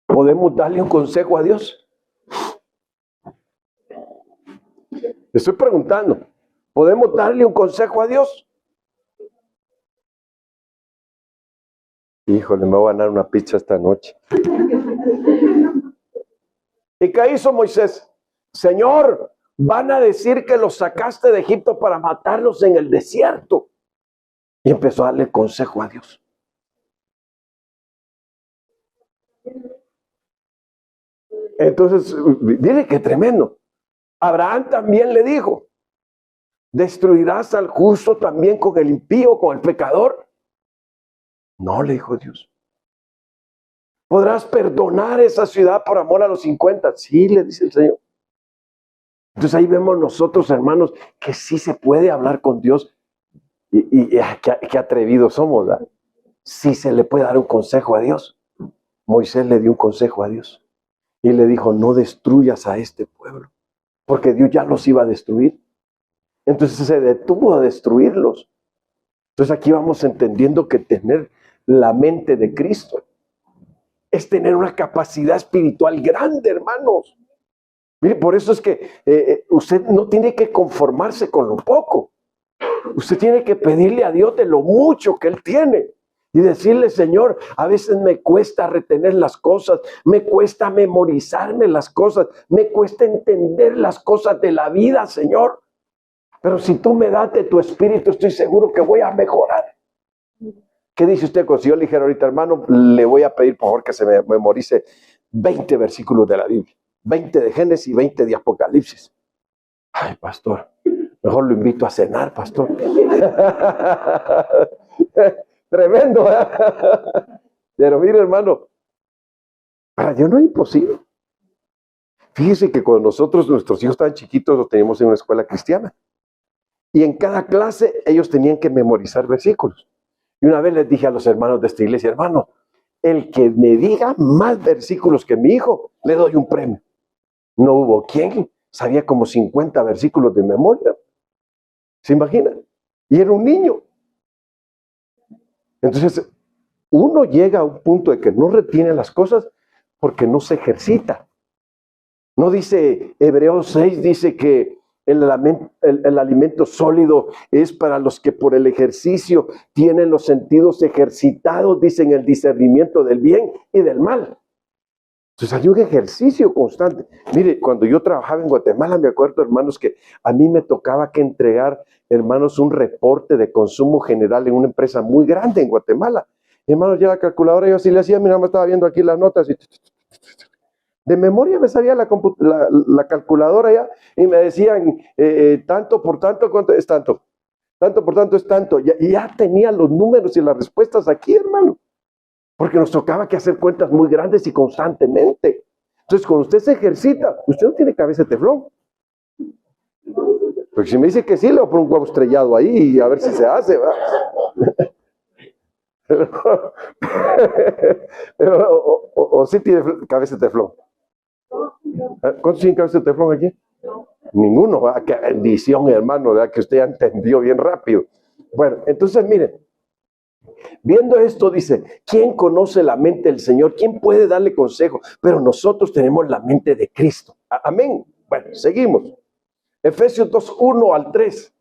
¿Podemos darle un consejo a Dios? Le estoy preguntando. ¿Podemos darle un consejo a Dios? Híjole, me voy a ganar una pizza esta noche. ¿Y qué hizo Moisés? Señor, van a decir que los sacaste de Egipto para matarlos en el desierto. Y empezó a darle consejo a Dios. Entonces, mire qué tremendo. Abraham también le dijo, ¿destruirás al justo también con el impío, con el pecador? No, le dijo Dios. ¿Podrás perdonar esa ciudad por amor a los 50? Sí, le dice el Señor. Entonces ahí vemos nosotros, hermanos, que sí se puede hablar con Dios. Y qué atrevidos somos, ¿verdad? Sí se le puede dar un consejo a Dios. Moisés le dio un consejo a Dios. Y le dijo, no destruyas a este pueblo. Porque Dios ya los iba a destruir. Entonces se detuvo a destruirlos. Entonces aquí vamos entendiendo que tener la mente de Cristo es tener una capacidad espiritual grande, hermanos. Mire, por eso es que usted no tiene que conformarse con lo poco. Usted tiene que pedirle a Dios de lo mucho que Él tiene. Y decirle, Señor, a veces me cuesta retener las cosas, me cuesta memorizarme las cosas, me cuesta entender las cosas de la vida, Señor. Pero si tú me das de tu espíritu, estoy seguro que voy a mejorar. ¿Qué dice usted? Cuando yo le dijera ahorita, hermano, le voy a pedir por favor que se me memorice 20 versículos de la Biblia, 20 de Génesis y 20 de Apocalipsis. Ay, pastor, mejor lo invito a cenar, pastor. Tremendo, ¿eh? Pero mire, hermano, para Dios no es imposible. Fíjese que cuando nuestros hijos estaban chiquitos, los teníamos en una escuela cristiana. Y en cada clase ellos tenían que memorizar versículos. Y una vez les dije a los hermanos de esta iglesia, hermano, el que me diga más versículos que mi hijo, le doy un premio. No hubo quien sabía como 50 versículos de memoria. ¿Se imagina? Y era un niño. Entonces, uno llega a un punto de que no retiene las cosas porque no se ejercita. No dice, Hebreos 6 dice que el alimento sólido es para los que por el ejercicio tienen los sentidos ejercitados, dicen el discernimiento del bien y del mal. Entonces hay un ejercicio constante. Mire, cuando yo trabajaba en Guatemala, me acuerdo, hermanos, que a mí me tocaba que entregar, hermanos, un reporte de consumo general en una empresa muy grande en Guatemala. Hermanos, ya la calculadora yo así le hacía, mira, me estaba viendo aquí las notas y de memoria me salía la calculadora ya y me decían tanto por tanto, ¿cuánto es tanto? Tanto por tanto es tanto. Y ya tenía los números y las respuestas aquí, hermano. Porque nos tocaba que hacer cuentas muy grandes y constantemente. Entonces, cuando usted se ejercita, usted no tiene cabeza de teflón. Porque si me dice que sí, le voy a poner un huevo estrellado ahí y a ver si se hace, ¿verdad? O sí tiene cabeza de teflón. ¿Cuántos tienen cabeza de teflón aquí? Ninguno, ¿verdad? Qué bendición, hermano, ¿verdad? Que usted ya entendió bien rápido. Bueno, entonces miren, viendo esto dice, ¿quién conoce la mente del Señor? ¿Quién puede darle consejo? Pero nosotros tenemos la mente de Cristo. Amén. Bueno, seguimos. Efesios 2, 1 al 3.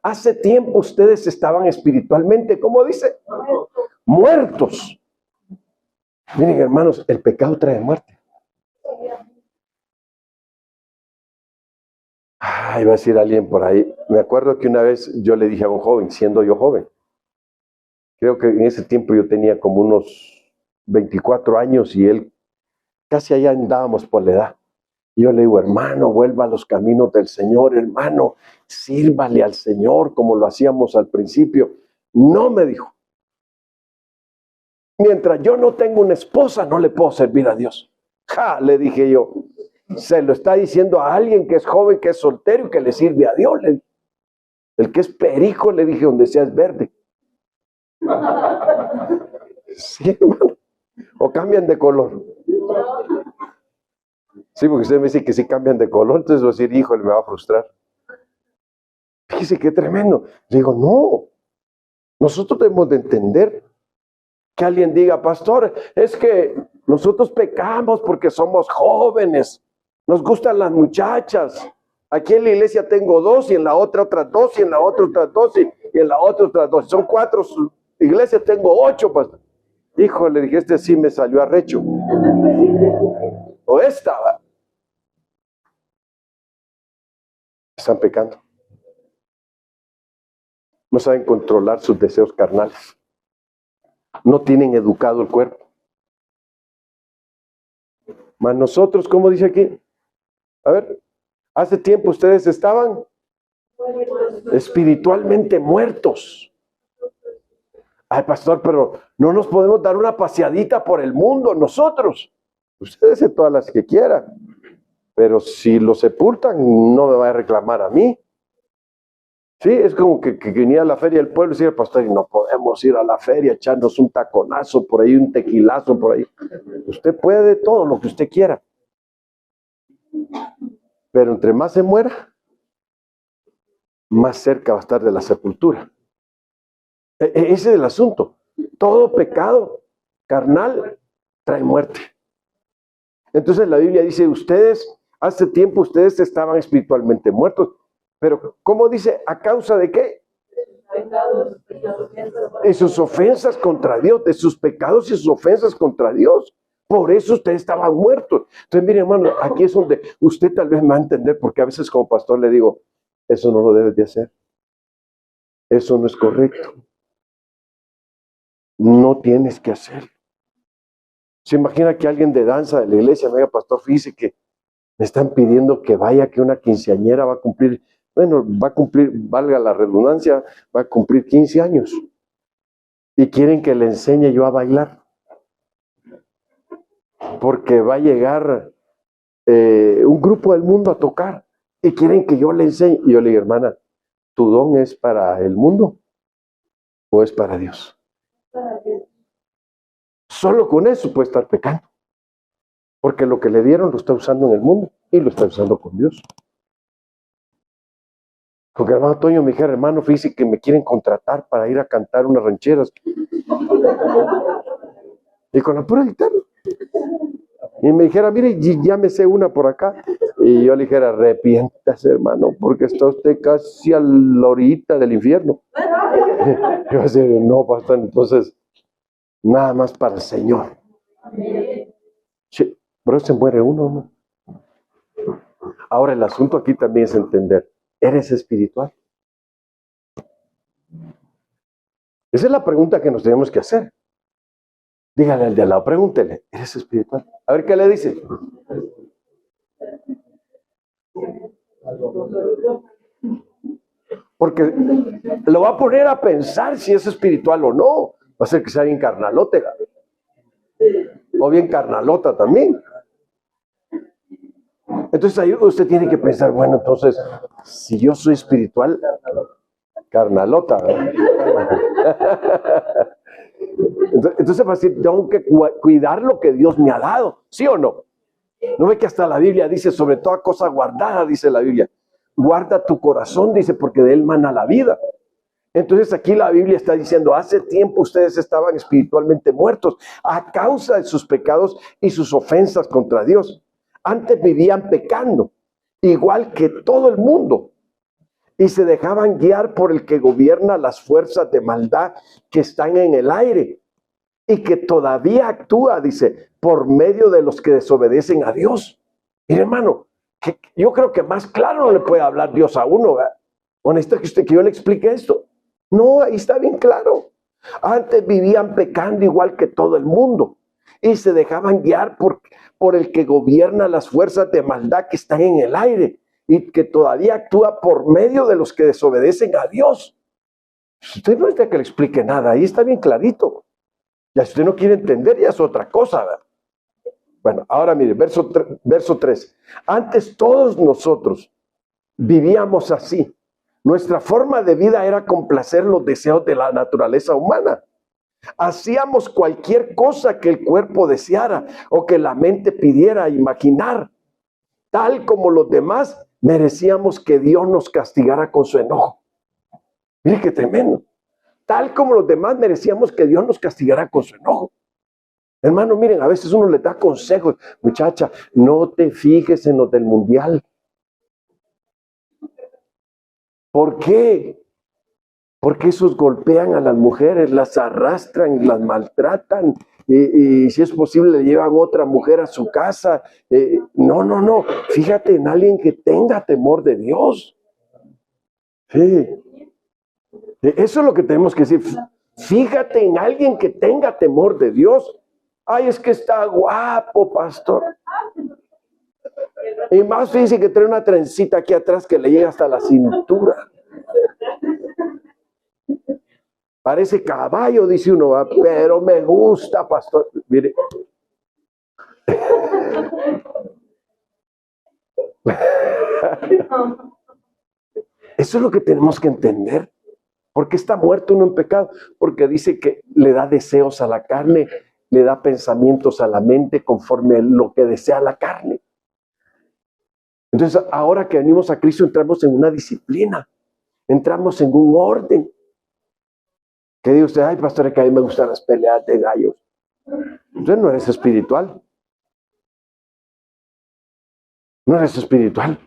Hace tiempo ustedes estaban espiritualmente, ¿cómo dice? Muertos. Miren, hermanos, el pecado trae muerte. Ay, va a decir alguien por ahí. Me acuerdo que una vez yo le dije a un joven, siendo yo joven, creo que en ese tiempo yo tenía como unos 24 años y él casi allá andábamos por la edad. Yo le digo, hermano, vuelva a los caminos del Señor, hermano, sírvale al Señor como lo hacíamos al principio. No, me dijo. Mientras yo no tengo una esposa, no le puedo servir a Dios. Ja, le dije yo. Se lo está diciendo a alguien que es joven, que es soltero y que le sirve a Dios. El que es perico, le dije, donde sea es verde. Sí, hermano. O cambian de color. Sí, porque usted me dice que si cambian de color, entonces voy a decir, híjole, me va a frustrar. Fíjese qué tremendo. Le digo, no. Nosotros debemos de entender que alguien diga, pastor, es que nosotros pecamos porque somos jóvenes. Nos gustan las muchachas. Aquí en la iglesia tengo 2 y en la otra otras 2 y en la otra otras 2 y en la otra otras 2. Son 4 iglesias, tengo 8, pastor. Híjole, dije, este sí me salió arrecho. O esta. Están pecando. No saben controlar sus deseos carnales. No tienen educado el cuerpo. Mas nosotros, ¿cómo dice aquí? A ver, hace tiempo ustedes estaban espiritualmente muertos. Ay, pastor, pero no nos podemos dar una paseadita por el mundo nosotros. Ustedes de todas las que quieran. Pero si lo sepultan, no me va a reclamar a mí. Sí, es como que venía a la feria del pueblo y decía, pastor, y no podemos ir a la feria, echarnos un taconazo por ahí, un tequilazo por ahí. Usted puede de todo lo que usted quiera. Pero entre más se muera, más cerca va a estar de la sepultura. Ese es el asunto. Todo pecado carnal trae muerte. Entonces la Biblia dice, hace tiempo ustedes estaban espiritualmente muertos. Pero, ¿cómo dice? ¿A causa de qué? De sus ofensas contra Dios, de sus pecados y sus ofensas contra Dios. Por eso ustedes estaban muertos. Entonces, mire, hermano, aquí es donde usted tal vez me va a entender, porque a veces como pastor le digo, eso no lo debes de hacer. Eso no es correcto. No tienes que hacerlo. ¿Se imagina que alguien de danza de la iglesia me diga, pastor, fíjese que me están pidiendo que vaya, que una quinceañera va a cumplir, valga la redundancia, va a cumplir 15 años. Y quieren que le enseñe yo a bailar. Porque va a llegar un grupo del mundo a tocar. Y quieren que yo le enseñe. Y yo le digo, hermana, ¿tu don es para el mundo o es para Dios? Solo con eso puede estar pecando. Porque lo que le dieron lo está usando en el mundo y lo está usando con Dios. Porque hermano Toño me dijera, hermano, fíjese que me quieren contratar para ir a cantar unas rancheras. Y con la pura guitarra. Y me dijera, mire, ya me sé una por acá. Y yo le dijera, arrepiéntase, hermano, porque está usted casi a la orillita del infierno. Yo decía, no, pastor, entonces, nada más para el Señor. Sí, pero se muere uno, ¿no? Ahora, el asunto aquí también es entender, ¿eres espiritual? Esa es la pregunta que nos tenemos que hacer. Dígale al de al lado, pregúntele, ¿eres espiritual? A ver qué le dice. Porque lo va a poner a pensar si es espiritual o no. Va a ser que sea bien carnalote. O bien carnalota también. Entonces ahí usted tiene que pensar, bueno, entonces, si yo soy espiritual, carnalota, ¿verdad? Entonces va a decir, tengo que cuidar lo que Dios me ha dado, ¿sí o no? ¿No ve que hasta la Biblia dice, sobre toda cosa guardada, dice la Biblia? Guarda tu corazón, dice, porque de él mana la vida. Entonces aquí la Biblia está diciendo, hace tiempo ustedes estaban espiritualmente muertos a causa de sus pecados y sus ofensas contra Dios. Antes vivían pecando, igual que todo el mundo, y se dejaban guiar por el que gobierna las fuerzas de maldad que están en el aire y que todavía actúa, dice, por medio de los que desobedecen a Dios. Mire, hermano, que yo creo que más claro no le puede hablar Dios a uno, ¿verdad? ¿O necesita que yo le explique esto? No, ahí está bien claro. Antes vivían pecando igual que todo el mundo y se dejaban guiar por el que gobierna las fuerzas de maldad que están en el aire y que todavía actúa por medio de los que desobedecen a Dios. Usted no necesita que le explique nada, ahí está bien clarito. Ya si usted no quiere entender, ya es otra cosa, ¿verdad? Bueno, ahora mire, verso 3. Antes todos nosotros vivíamos así. Nuestra forma de vida era complacer los deseos de la naturaleza humana. Hacíamos cualquier cosa que el cuerpo deseara o que la mente pidiera imaginar. Tal como los demás, merecíamos que Dios nos castigara con su enojo. Mire qué tremendo. Tal como los demás, merecíamos que Dios nos castigara con su enojo. Hermano, miren, a veces uno le da consejos. Muchacha, no te fijes en los del mundial. ¿Por qué? Porque esos golpean a las mujeres, las arrastran, las maltratan y si es posible le llevan otra mujer a su casa. No. Fíjate en alguien que tenga temor de Dios. Sí. Eso es lo que tenemos que decir. Fíjate en alguien que tenga temor de Dios. Ay, es que está guapo, pastor. Y más fíjese que trae una trencita aquí atrás que le llega hasta la cintura. Parece caballo, dice uno, pero me gusta, pastor. Mire. Eso es lo que tenemos que entender. ¿Por qué está muerto uno en pecado? Porque dice que le da deseos a la carne, le da pensamientos a la mente conforme a lo que desea la carne. Entonces, ahora que venimos a Cristo, entramos en una disciplina, entramos en un orden. Que dice usted, ay, pastor, que a mí me gustan las peleas de gallos. Entonces no eres espiritual. No eres espiritual.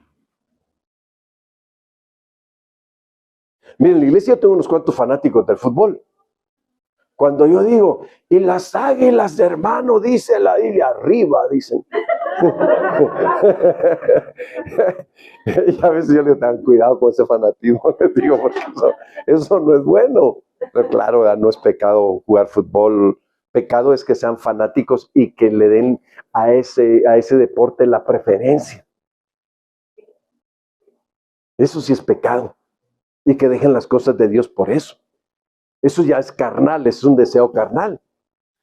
Miren, en la iglesia yo tengo unos cuantos fanáticos del fútbol. Cuando yo digo, y las águilas, hermano, dice la Biblia, arriba, dicen. Y a veces yo le tengo cuidado con ese fanatismo, les digo, porque eso no es bueno. Pero claro, no es pecado jugar fútbol. Pecado es que sean fanáticos y que le den a ese deporte la preferencia. Eso sí es pecado. Y que dejen las cosas de Dios por eso. Eso ya es carnal, es un deseo carnal.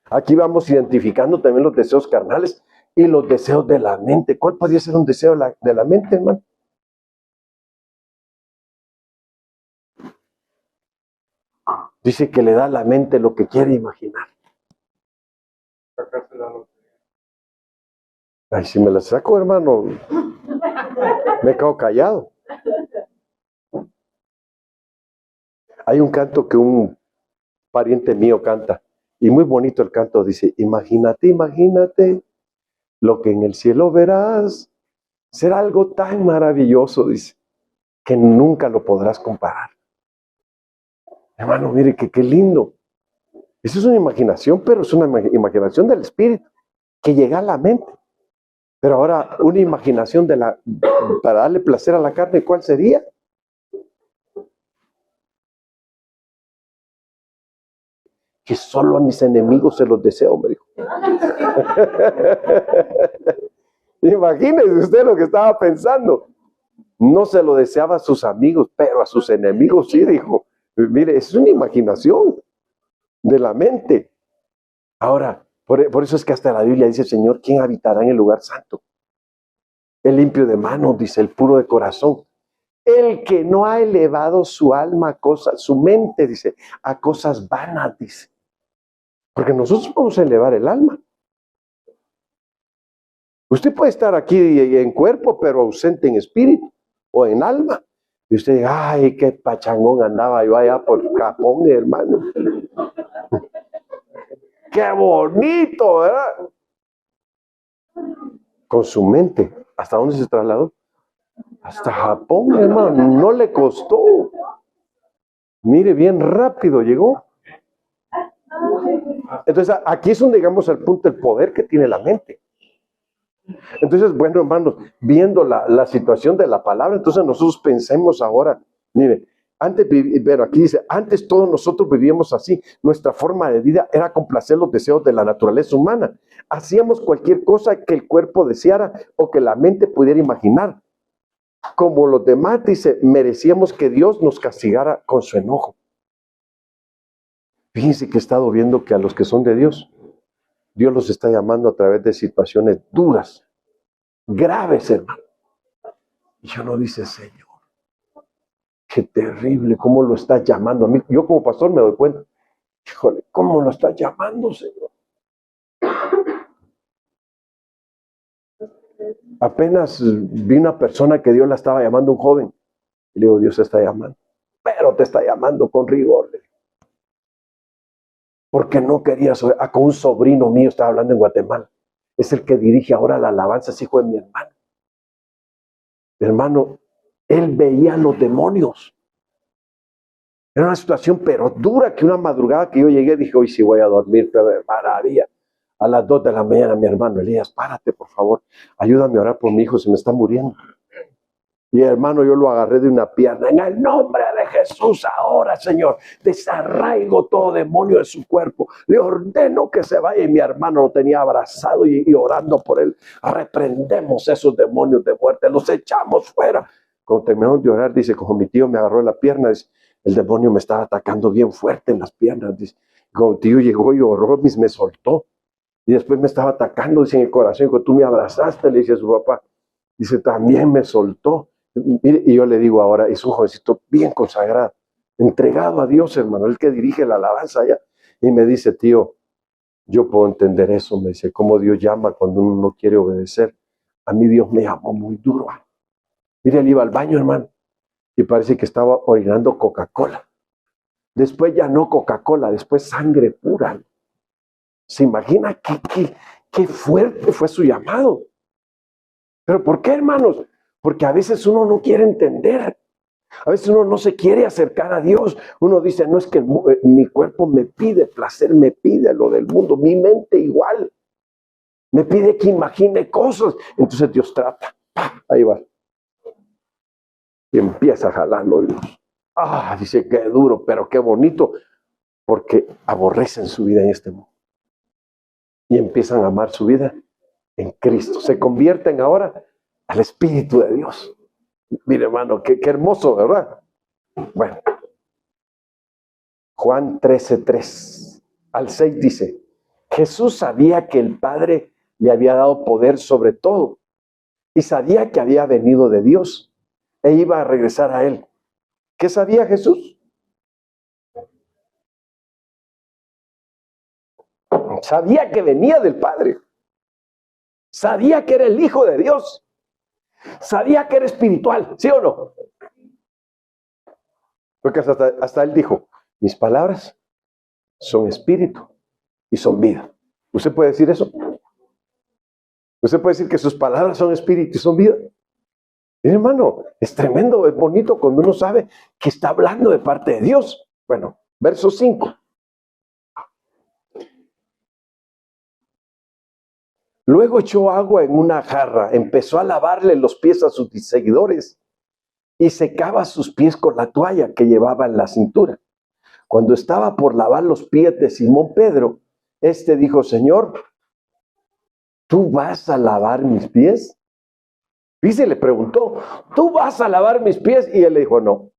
Aquí vamos identificando también los deseos carnales y los deseos de la mente. ¿Cuál podría ser un deseo de la mente, hermano? Dice que le da a la mente lo que quiere imaginar. Ay, si me la saco, hermano, me quedo callado. Hay un canto que un pariente mío canta, y muy bonito el canto, dice, imagínate lo que en el cielo verás, será algo tan maravilloso, dice, que nunca lo podrás comparar. Hermano, mire qué lindo. Eso es una imaginación, pero es una imaginación del espíritu, que llega a la mente. Pero ahora, una imaginación para darle placer a la carne, ¿cuál sería? Que solo a mis enemigos se los deseo, me dijo. Imagínese usted lo que estaba pensando. No se lo deseaba a sus amigos, pero a sus enemigos sí, dijo. Mire, es una imaginación de la mente. Ahora, por eso es que hasta la Biblia dice, Señor, ¿quién habitará en el lugar santo? el limpio de manos, dice, el puro de corazón. El que no ha elevado su alma a cosas, su mente, dice, a cosas vanas, dice. Porque nosotros podemos elevar el alma. Usted puede estar aquí en cuerpo, pero ausente en espíritu o en alma. Y usted diga, ay, qué pachangón andaba yo allá por Japón, hermano. Qué bonito, ¿verdad? Con su mente. ¿Hasta dónde se trasladó? Hasta Japón, hermano. No le costó. Mire, bien rápido llegó. Entonces, aquí es donde llegamos al punto del poder que tiene la mente. Entonces, bueno, hermanos, viendo la situación de la palabra, entonces nosotros pensemos ahora, mire, pero aquí dice, antes todos nosotros vivíamos así, nuestra forma de vida era complacer los deseos de la naturaleza humana. Hacíamos cualquier cosa que el cuerpo deseara o que la mente pudiera imaginar. Como los demás, dice, merecíamos que Dios nos castigara con su enojo. Fíjense que he estado viendo que a los que son de Dios, Dios los está llamando a través de situaciones duras, graves, hermano. Y uno dice, Señor, qué terrible, ¿cómo lo estás llamando a mí? Yo como pastor me doy cuenta, híjole, ¿cómo lo estás llamando, Señor? Apenas vi una persona que Dios la estaba llamando, un joven, y le digo, Dios te está llamando, pero te está llamando con rigor. Porque no querías oír. Con un sobrino mío estaba hablando en Guatemala. Es el que dirige ahora la alabanza, es hijo de mi hermano. Mi hermano, él veía los demonios. Era una situación pero dura, que una madrugada que yo llegué dije, hoy sí voy a dormir, pero maravilla. A las 2 de la mañana, mi hermano Elías, párate por favor, ayúdame a orar por mi hijo, se me está muriendo. Y hermano, yo lo agarré de una pierna. En el nombre de Jesús ahora, Señor, desarraigo todo demonio de su cuerpo. Le ordeno que se vaya. Y mi hermano lo tenía abrazado y orando por él. Reprendemos esos demonios de muerte. Los echamos fuera. Cuando terminamos de orar, dice, como mi tío me agarró la pierna, dice, el demonio me estaba atacando bien fuerte en las piernas. Dice, como mi tío llegó y oró, me soltó. Y después me estaba atacando, dice, en el corazón. Cuando tú me abrazaste, le dice a su papá. Dice, también me soltó. Mire, y yo le digo ahora, es un jovencito bien consagrado, entregado a Dios, hermano, el que dirige la alabanza allá. Y me dice, tío, yo puedo entender eso. Me dice, cómo Dios llama cuando uno no quiere obedecer. A mí Dios me llamó muy duro. Mire, él iba al baño, hermano, y parece que estaba orinando Coca-Cola. Después ya no Coca-Cola, después sangre pura. ¿Se imagina qué fuerte fue su llamado? ¿Pero por qué, hermanos? Porque a veces uno no quiere entender. A veces uno no se quiere acercar a Dios. Uno dice, no es que mi cuerpo me pide placer, me pide lo del mundo. Mi mente igual. Me pide que imagine cosas. Entonces Dios trata. Ahí va. Y empieza jalando Dios. Dice, qué duro, pero qué bonito. Porque aborrecen su vida en este mundo. Y empiezan a amar su vida en Cristo. Se convierten ahora al Espíritu de Dios. Mire, hermano, qué hermoso, ¿verdad? Bueno, Juan 13:3 al 6 dice, Jesús sabía que el Padre le había dado poder sobre todo y sabía que había venido de Dios e iba a regresar a él. ¿Qué sabía Jesús? Sabía que venía del Padre. Sabía que era el Hijo de Dios. Sabía que era espiritual, ¿sí o no? Porque hasta él dijo, mis palabras son espíritu y son vida. ¿Usted puede decir eso? ¿Usted puede decir que sus palabras son espíritu y son vida? Y, hermano, es tremendo, es bonito cuando uno sabe que está hablando de parte de Dios. Bueno, verso 5. Luego echó agua en una jarra, empezó a lavarle los pies a sus seguidores y secaba sus pies con la toalla que llevaba en la cintura. Cuando estaba por lavar los pies de Simón Pedro, este dijo, Señor, ¿tú vas a lavar mis pies? Dice, le preguntó, ¿tú vas a lavar mis pies? Y él le dijo, no,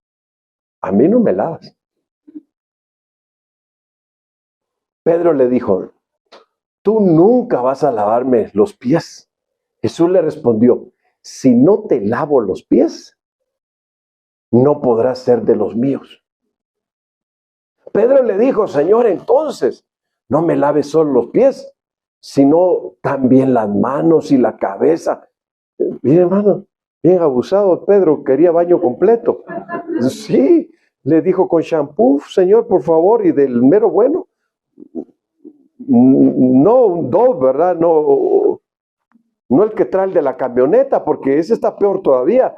a mí no me lavas. Pedro le dijo, tú nunca vas a lavarme los pies. Jesús le respondió, si no te lavo los pies, no podrás ser de los míos. Pedro le dijo, Señor, entonces, no me laves solo los pies, sino también las manos y la cabeza. Mire, hermano, bien abusado Pedro, quería baño completo. Sí, le dijo con shampoo, Señor, por favor, y del mero bueno. No un Dove, ¿verdad? No el que trae el de la camioneta, porque ese está peor todavía.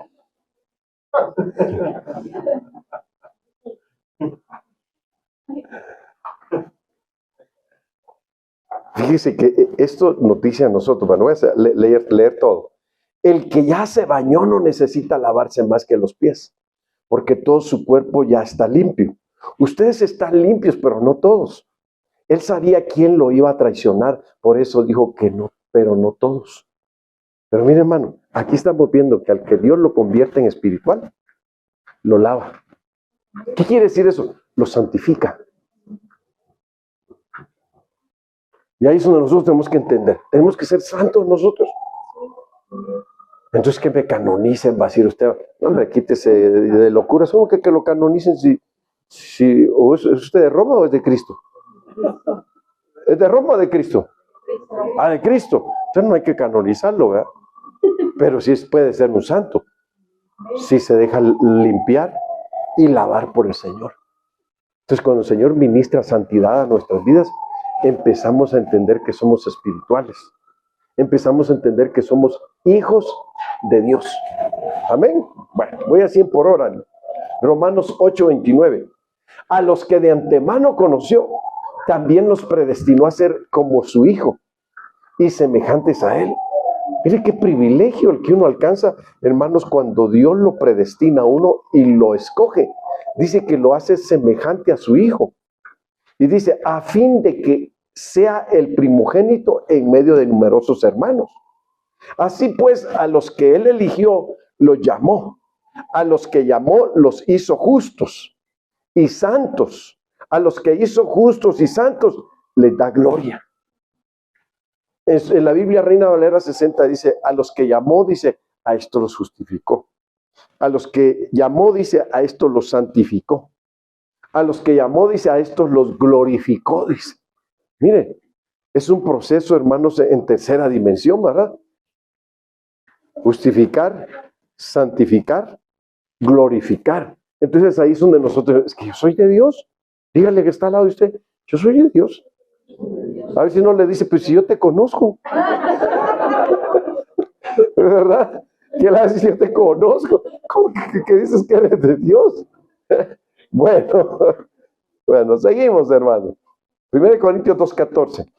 Fíjese que esto noticia a nosotros, bueno, voy a leer todo. El que ya se bañó no necesita lavarse más que los pies, porque todo su cuerpo ya está limpio. Ustedes están limpios, pero no todos. Él sabía quién lo iba a traicionar, por eso dijo que no, pero no todos. Pero mire, hermano, aquí estamos viendo que al que Dios lo convierte en espiritual, lo lava. ¿Qué quiere decir eso? Lo santifica. Y ahí es donde nosotros tenemos que entender. Tenemos que ser santos nosotros. Entonces, que me canonicen, va a decir usted. No, hombre, quítese de locuras. ¿Cómo que lo canonicen si o es usted de Roma o es de Cristo? ¿Es de Roma o de Cristo? Ah, de Cristo. Entonces no hay que canonizarlo, ¿verdad? Pero sí puede ser un santo. Si se deja limpiar y lavar por el Señor. Entonces, cuando el Señor ministra santidad a nuestras vidas, empezamos a entender que somos espirituales. Empezamos a entender que somos hijos de Dios. Amén. Bueno, voy a 100 por hora. Romanos 8:29. A los que de antemano conoció, también los predestinó a ser como su Hijo y semejantes a Él. Mire qué privilegio el que uno alcanza, hermanos, cuando Dios lo predestina a uno y lo escoge. Dice que lo hace semejante a su Hijo. Y dice, a fin de que sea el primogénito en medio de numerosos hermanos. Así pues, a los que Él eligió, los llamó. A los que llamó, los hizo justos y santos. A los que hizo justos y santos, les da gloria. En la Biblia Reina Valera 60 dice, a los que llamó, dice, a esto los justificó. A los que llamó, dice, a esto los santificó. A los que llamó, dice, a estos los glorificó, dice. Mire, es un proceso, hermanos, en tercera dimensión, ¿verdad? Justificar, santificar, glorificar. Entonces ahí es donde nosotros, es que yo soy de Dios. Dígale que está al lado de usted, yo soy de Dios. A ver si no le dice, pues si yo te conozco. ¿Verdad? ¿Qué le hace si yo te conozco? ¿Cómo que dices que eres de Dios? Bueno, seguimos, hermano. 1 Corintios 2:14.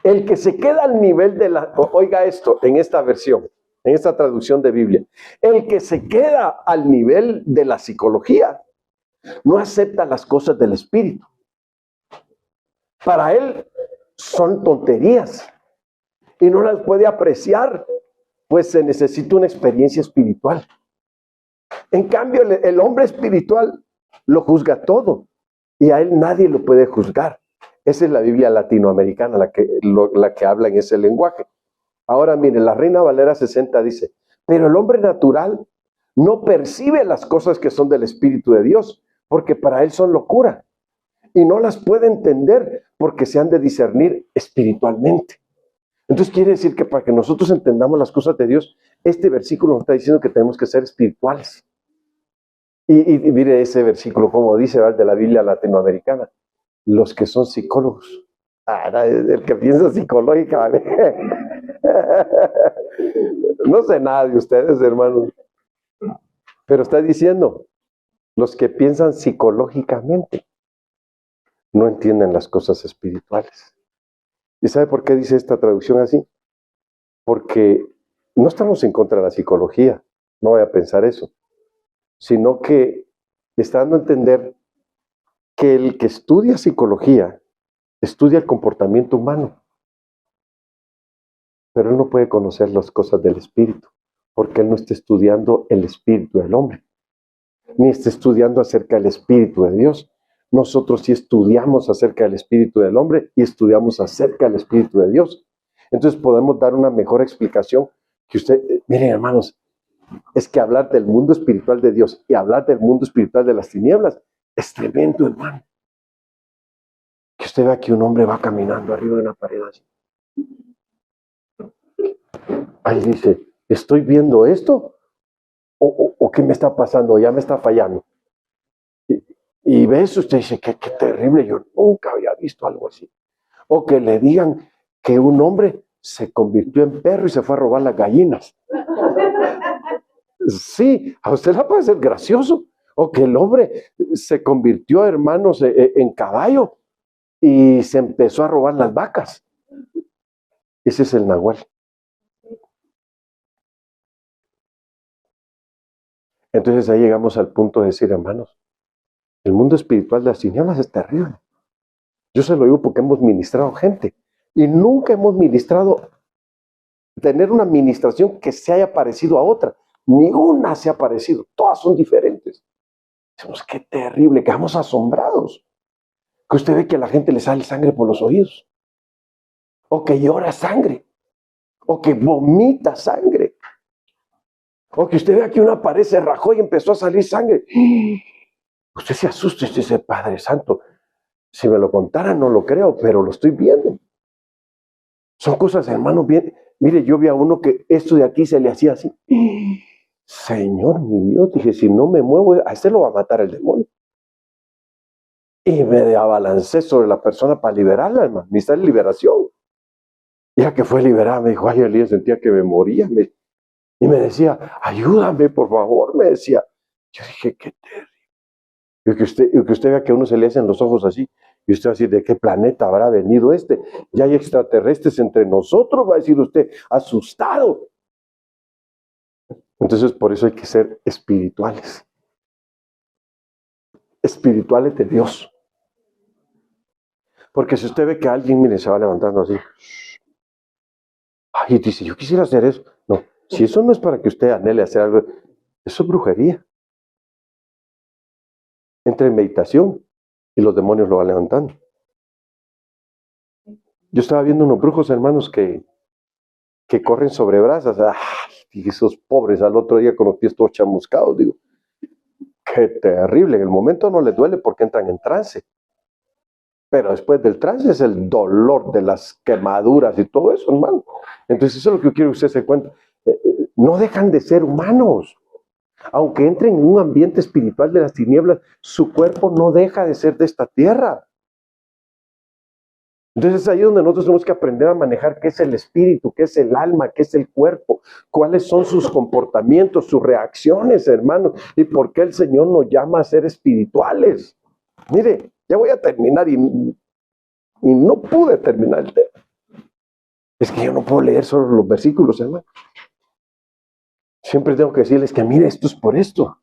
El que se queda al nivel de la... Oiga esto, en esta versión, en esta traducción de Biblia. El que se queda al nivel de la psicología no acepta las cosas del espíritu. Para él son tonterías y no las puede apreciar, pues se necesita una experiencia espiritual. En cambio, el hombre espiritual lo juzga todo y a él nadie lo puede juzgar. Esa es la Biblia latinoamericana, la que habla en ese lenguaje. Ahora mire, la Reina Valera 60 dice, pero el hombre natural no percibe las cosas que son del Espíritu de Dios, porque para él son locura, y no las puede entender porque se han de discernir espiritualmente. Entonces quiere decir que para que nosotros entendamos las cosas de Dios, este versículo nos está diciendo que tenemos que ser espirituales. Y mire ese versículo, como dice, ¿verdad?, de la Biblia latinoamericana. Los que son psicólogos. El que piensa psicológicamente. No sé nada de ustedes, hermanos. Pero está diciendo, los que piensan psicológicamente no entienden las cosas espirituales. ¿Y sabe por qué dice esta traducción así? Porque no estamos en contra de la psicología, no voy a pensar eso, sino que está dando a entender que el que estudia psicología estudia el comportamiento humano, pero él no puede conocer las cosas del espíritu, porque él no está estudiando el espíritu del hombre, ni está estudiando acerca del espíritu de Dios. Nosotros sí estudiamos acerca del espíritu del hombre y estudiamos acerca del espíritu de Dios. Entonces podemos dar una mejor explicación que usted, miren hermanos, es que hablar del mundo espiritual de Dios y hablar del mundo espiritual de las tinieblas es tremendo, hermano. Que usted vea que un hombre va caminando arriba de una pared así. Ahí dice, ¿estoy viendo esto? ¿O qué me está pasando? ¿Ya me está fallando? Y ve eso, usted dice, qué terrible, yo nunca había visto algo así. O que le digan que un hombre se convirtió en perro y se fue a robar las gallinas. Sí, a usted le puede ser gracioso. O que el hombre se convirtió, hermanos, en caballo y se empezó a robar las vacas. Ese es el nahual. Entonces ahí llegamos al punto de decir, hermanos, el mundo espiritual de las tinieblas es terrible. Yo se lo digo porque hemos ministrado gente y nunca hemos ministrado, tener una administración que se haya parecido a otra. Ni una se ha parecido, todas son diferentes. Decimos, qué terrible, quedamos asombrados. Que usted ve que a la gente le sale sangre por los oídos, o que llora sangre, o que vomita sangre, o que usted vea que una pared se rajó y empezó a salir sangre. Usted se asusta y usted dice, Padre Santo, si me lo contara no lo creo, pero lo estoy viendo. Son cosas, hermano, bien. Mire, yo vi a uno que esto de aquí se le hacía así. Señor, mi Dios, dije, si no me muevo, a este lo va a matar el demonio. Y me abalancé sobre la persona para liberarla, hermano. Necesita liberación. Ya que fue liberada, me dijo, ay, Elías, sentía que me moría. Y me decía, ayúdame, por favor, me decía. Yo dije, qué terrible. Y que usted vea que a uno se le hacen los ojos así. Y usted va a decir, ¿de qué planeta habrá venido este? Ya hay extraterrestres entre nosotros, va a decir usted, asustado. Entonces, por eso hay que ser espirituales. Espirituales de Dios. Porque si usted ve que alguien, mire, se va levantando así. Ay, dice, yo quisiera hacer eso. No, si eso no es para que usted anhele hacer algo, eso es brujería. Entra en meditación y los demonios lo van levantando. Yo estaba viendo unos brujos, hermanos, que corren sobre brasas. Ay, esos pobres al otro día con los pies todos chamuscados, digo. Qué terrible. En el momento no les duele porque entran en trance. Pero después del trance es el dolor de las quemaduras y todo eso, hermano. Entonces eso es lo que yo quiero que usted se cuente. No dejan de ser humanos. Aunque entren en un ambiente espiritual de las tinieblas, su cuerpo no deja de ser de esta tierra. Entonces es ahí donde nosotros tenemos que aprender a manejar qué es el espíritu, qué es el alma, qué es el cuerpo, cuáles son sus comportamientos, sus reacciones, hermanos, y por qué el Señor nos llama a ser espirituales. Mire, ya voy a terminar y no pude terminar el tema. Es que yo no puedo leer solo los versículos, hermano. Siempre tengo que decirles que mire, esto es por esto.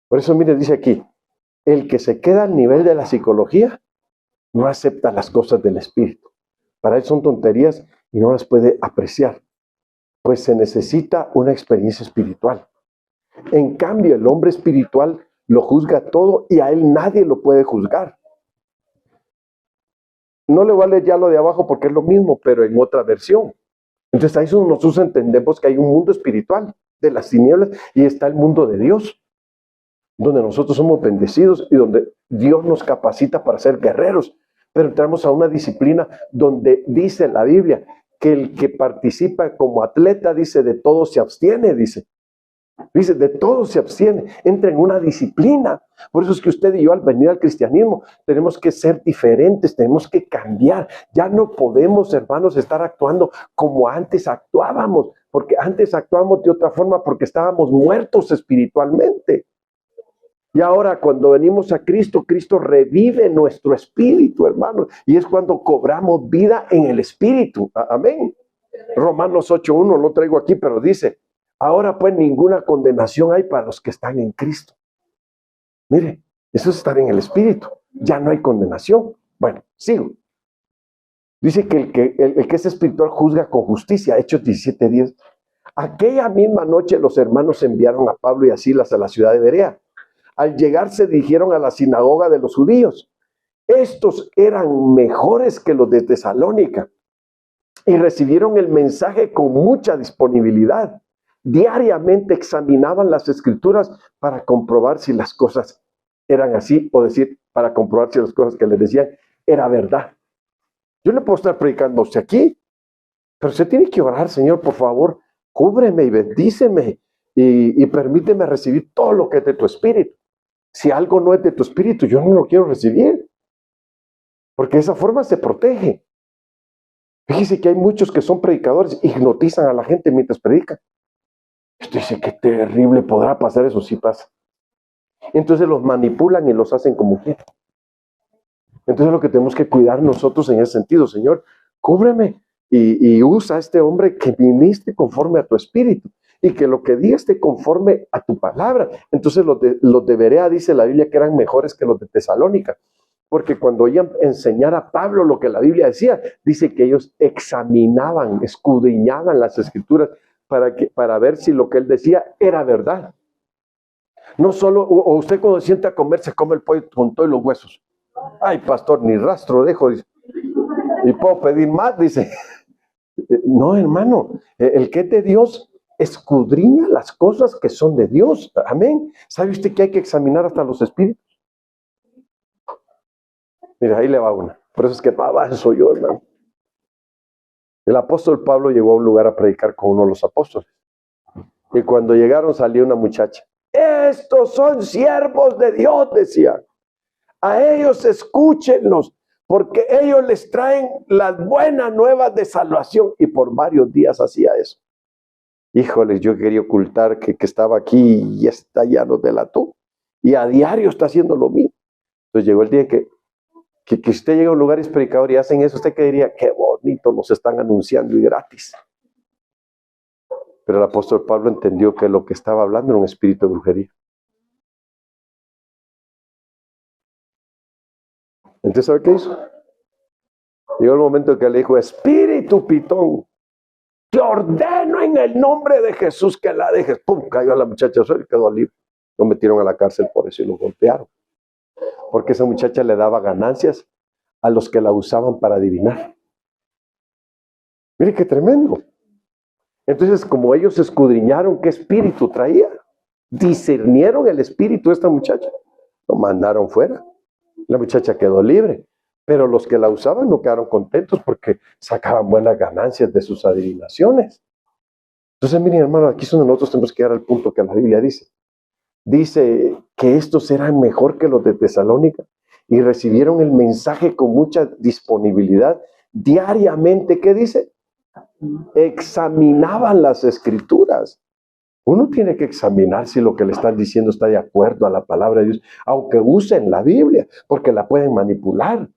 Por eso, mire, dice aquí, el que se queda al nivel de la psicología no acepta las cosas del espíritu. Para él son tonterías y no las puede apreciar. Pues se necesita una experiencia espiritual. En cambio, el hombre espiritual lo juzga todo y a él nadie lo puede juzgar. No le voy a leer ya lo de abajo porque es lo mismo, pero en otra versión. Entonces ahí nosotros entendemos que hay un mundo espiritual de las tinieblas y está el mundo de Dios, donde nosotros somos bendecidos y donde Dios nos capacita para ser guerreros. Pero entramos a una disciplina donde dice la Biblia que el que participa como atleta, dice, de todo se abstiene, dice. Dice, de todo se abstiene, entra en una disciplina. Por eso es que usted y yo al venir al cristianismo tenemos que ser diferentes, tenemos que cambiar. Ya no podemos, hermanos, estar actuando como antes actuábamos, porque antes actuábamos de otra forma porque estábamos muertos espiritualmente. Y ahora cuando venimos a Cristo, Cristo revive nuestro espíritu, hermanos, y es cuando cobramos vida en el espíritu. Amén. Romanos 8:1, lo traigo aquí, pero dice, ahora pues ninguna condenación hay para los que están en Cristo. Mire, eso es estar en el espíritu. Ya no hay condenación. Bueno, sigo. Dice que el que es espiritual juzga con justicia. Hechos 17:10. Aquella misma noche los hermanos enviaron a Pablo y a Silas a la ciudad de Berea. Al llegar se dirigieron a la sinagoga de los judíos. Estos eran mejores que los de Tesalónica. y recibieron el mensaje con mucha disponibilidad. Diariamente examinaban las escrituras para comprobar si las cosas eran así, o decir, para comprobar si las cosas que les decían era verdad. Yo le puedo estar predicando a usted aquí, pero usted tiene que orar: Señor, por favor, cúbreme y bendíceme y permíteme recibir todo lo que es de tu espíritu. Si algo no es de tu espíritu, yo no lo quiero recibir, porque de esa forma se protege. Fíjese que hay muchos que son predicadores, hipnotizan a la gente mientras predican. Usted dice: qué terrible podrá pasar eso. Sí pasa. Entonces los manipulan y los hacen como quieren. Entonces lo que tenemos que cuidar nosotros en ese sentido: Señor, cúbreme y usa a este hombre que ministre conforme a tu espíritu, y que lo que diga esté conforme a tu palabra. Entonces los de Berea, dice la Biblia, que eran mejores que los de Tesalónica, porque cuando oían enseñar a Pablo lo que la Biblia decía, dice que ellos examinaban, escudriñaban las escrituras para ver si lo que él decía era verdad. No solo, o usted cuando se sienta a comer, se come el pollo con todos los huesos. Ay, pastor, ni rastro dejo, dice. Y puedo pedir más, dice. No, hermano, el que es de Dios escudriña las cosas que son de Dios. Amén. ¿Sabe usted que hay que examinar hasta los espíritus? Mira, ahí le va una. Por eso es que soy yo, hermano. El apóstol Pablo llegó a un lugar a predicar con uno de los apóstoles. Y cuando llegaron, salió una muchacha. Estos son siervos de Dios, decían. A ellos escúchenlos, porque ellos les traen las buenas nuevas de salvación. Y por varios días hacía eso. Híjoles, yo quería ocultar que estaba aquí y ya nos delató. Y a diario está haciendo lo mismo. Entonces llegó el día que usted llega a un lugar y es predicador y hacen eso, usted que diría: qué bonito, nos están anunciando y gratis. Pero el apóstol Pablo entendió que lo que estaba hablando era un espíritu de brujería. Entonces, ¿sabe qué hizo? Llegó el momento que le dijo: espíritu pitón, te ordeno en el nombre de Jesús que la dejes. ¡Pum! Cayó a la muchacha y quedó libre. Lo metieron a la cárcel por eso y lo golpearon. Porque esa muchacha le daba ganancias a los que la usaban para adivinar. Mire qué tremendo. Entonces, como ellos escudriñaron qué espíritu traía, discernieron el espíritu de esta muchacha, lo mandaron fuera. La muchacha quedó libre, pero los que la usaban no quedaron contentos porque sacaban buenas ganancias de sus adivinaciones. Entonces, miren, hermano, aquí es donde nosotros tenemos que llegar al punto que la Biblia dice. Dice que estos eran mejor que los de Tesalónica y recibieron el mensaje con mucha disponibilidad. Diariamente, ¿qué dice? Examinaban las escrituras. Uno tiene que examinar si lo que le están diciendo está de acuerdo a la palabra de Dios, aunque usen la Biblia, porque la pueden manipular.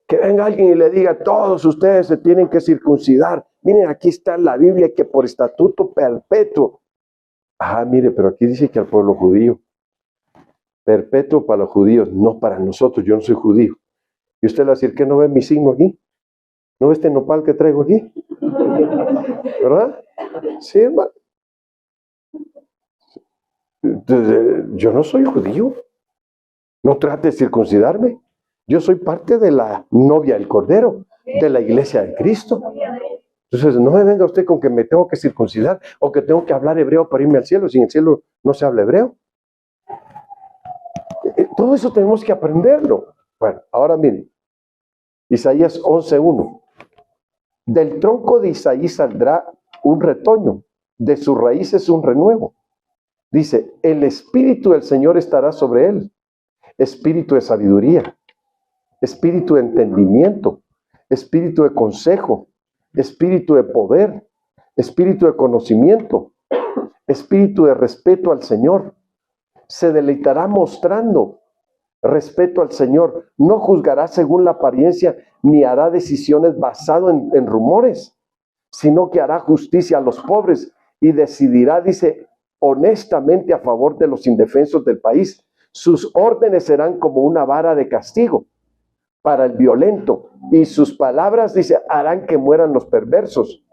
Que venga alguien y le diga: todos ustedes se tienen que circuncidar. Miren, aquí está la Biblia, que por estatuto perpetuo. Mire, pero aquí dice que al pueblo judío. Perpetuo para los judíos, no para nosotros. Yo no soy judío. Y usted le va a decir: ¿qué no ve mi signo aquí? ¿No ve este nopal que traigo aquí? ¿Verdad? Sí, hermano. Yo no soy judío. No trate de circuncidarme. Yo soy parte de la novia del Cordero, de la iglesia de Cristo. Entonces, no me venga usted con que me tengo que circuncidar o que tengo que hablar hebreo para irme al cielo. Si en el cielo no se habla hebreo. Todo eso tenemos que aprenderlo. Bueno, ahora miren. Isaías 11:1. Del tronco de Isaí saldrá un retoño, de sus raíces un renuevo. Dice: el espíritu del Señor estará sobre él. Espíritu de sabiduría, espíritu de entendimiento, espíritu de consejo, espíritu de poder, espíritu de conocimiento, espíritu de respeto al Señor. Se deleitará mostrando respeto al Señor. No juzgará según la apariencia, ni hará decisiones basadas en rumores, sino que hará justicia a los pobres y decidirá, dice, honestamente a favor de los indefensos del país. Sus órdenes serán como una vara de castigo para el violento, y sus palabras, dice, harán que mueran los perversos.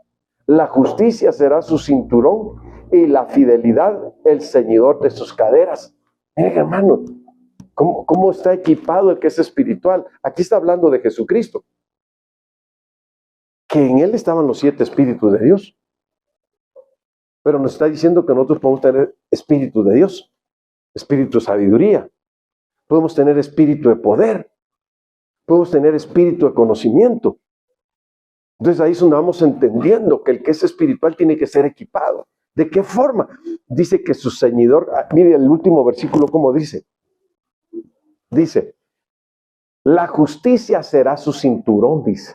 La justicia será su cinturón y la fidelidad el ceñidor de sus caderas. Miren, hermano, ¿cómo está equipado el que es espiritual? Aquí está hablando de Jesucristo. que en él estaban los 7 espíritus de Dios. Pero nos está diciendo que nosotros podemos tener espíritu de Dios, espíritu de sabiduría, podemos tener espíritu de poder, podemos tener espíritu de conocimiento. Entonces ahí es donde vamos entendiendo que el que es espiritual tiene que ser equipado. ¿De qué forma? Dice que su ceñidor, mire el último versículo cómo dice. Dice, la justicia será su cinturón, dice.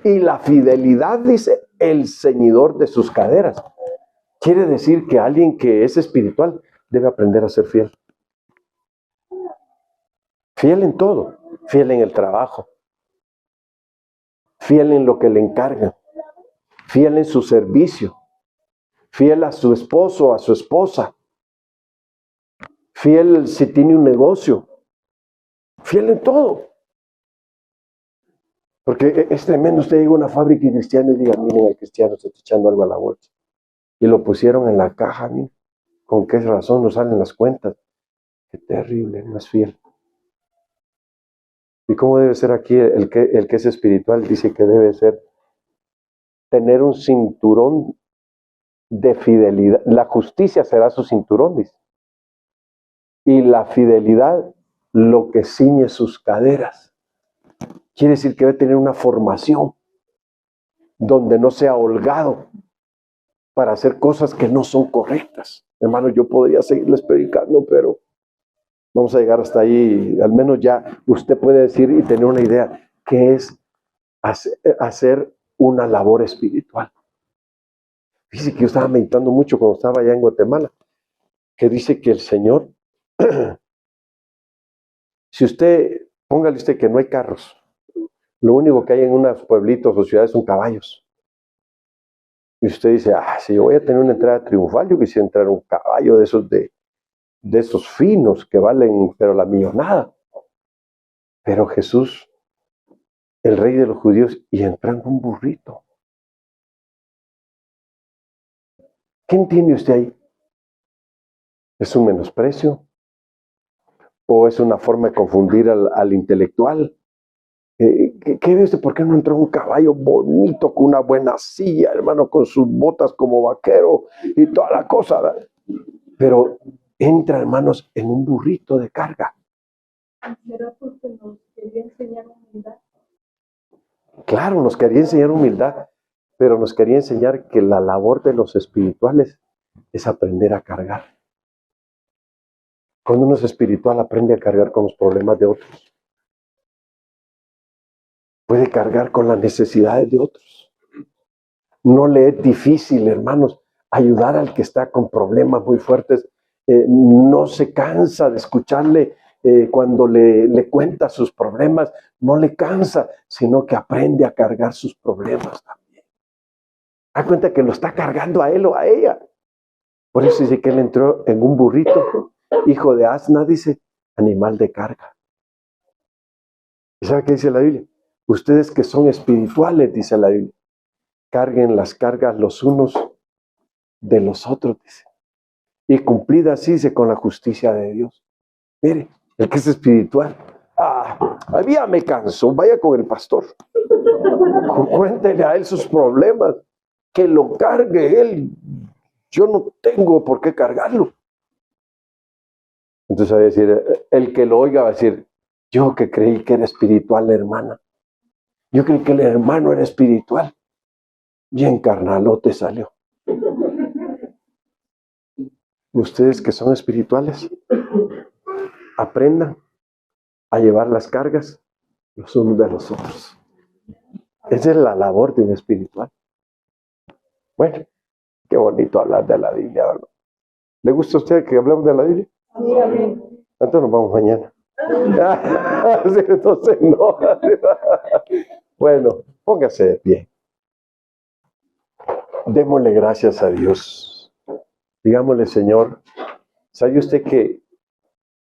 Y la fidelidad, dice, el ceñidor de sus caderas. Quiere decir que alguien que es espiritual debe aprender a ser fiel. Fiel en todo. Fiel en el trabajo. Fiel en lo que le encargan. Fiel en su servicio. Fiel a su esposo, a su esposa. Fiel si tiene un negocio. Fiel en todo. Porque es tremendo, usted llega a una fábrica y cristiano y diga, miren, el cristiano se está echando algo a la bolsa. Y lo pusieron en la caja, miren. ¿Con qué razón no salen las cuentas? Qué terrible, no es fiel. ¿Y cómo debe ser aquí el que es espiritual? Dice que debe ser tener un cinturón de fidelidad. La justicia será su cinturón, dice. Y la fidelidad lo que ciñe sus caderas. Quiere decir que debe tener una formación donde no sea holgado para hacer cosas que no son correctas. Hermano, yo podría seguirles predicando, pero vamos a llegar hasta ahí. Al menos ya usted puede decir y tener una idea qué es hacer una labor espiritual. Dice que yo estaba meditando mucho cuando estaba allá en Guatemala, que dice que el Señor, si usted, póngale usted que no hay carros, lo único que hay en unos pueblitos o ciudades son caballos. Y usted dice, si yo voy a tener una entrada triunfal, yo quisiera entrar en un caballo de esos finos que valen, pero la millonada. Pero Jesús, el rey de los judíos, y entró en un burrito. ¿Qué entiende usted ahí? ¿Es un menosprecio? ¿O es una forma de confundir al intelectual? ¿Qué ve usted? ¿Por qué no entró un caballo bonito con una buena silla, hermano, con sus botas como vaquero y toda la cosa, ¿verdad? Pero entra, hermanos, en un burrito de carga. ¿Será porque nos quería enseñar humildad? Claro, nos quería enseñar humildad, pero nos quería enseñar que la labor de los espirituales es aprender a cargar. Cuando uno es espiritual, aprende a cargar con los problemas de otros. Puede cargar con las necesidades de otros. No le es difícil, hermanos, ayudar al que está con problemas muy fuertes. No se cansa de escucharle cuando le cuenta sus problemas. No le cansa, sino que aprende a cargar sus problemas también. Da cuenta que lo está cargando a él o a ella. Por eso dice que él entró en un burrito, hijo de asna, dice, animal de carga. ¿Y sabe qué dice la Biblia? Ustedes que son espirituales, dice la Biblia, carguen las cargas los unos de los otros, dice. Y cumplida así, dice, con la justicia de Dios. Mire, el que es espiritual. Ya me cansó, vaya con el pastor. Cuéntele a él sus problemas, que lo cargue él. Yo no tengo por qué cargarlo. Entonces va a decir, el que lo oiga va a decir, yo que creí que era espiritual la hermana. Yo creí que el hermano era espiritual. Bien carnalote salió. Ustedes que son espirituales, aprendan a llevar las cargas los unos de los otros. Esa es la labor de un espiritual. Bueno, qué bonito hablar de la Biblia, ¿verdad? ¿Le gusta a usted que hablemos de la Biblia? Sí, amén. Entonces nos vamos mañana. Entonces no. Bueno, póngase de pie. Démosle gracias a Dios. Digámosle, Señor, ¿sabe usted que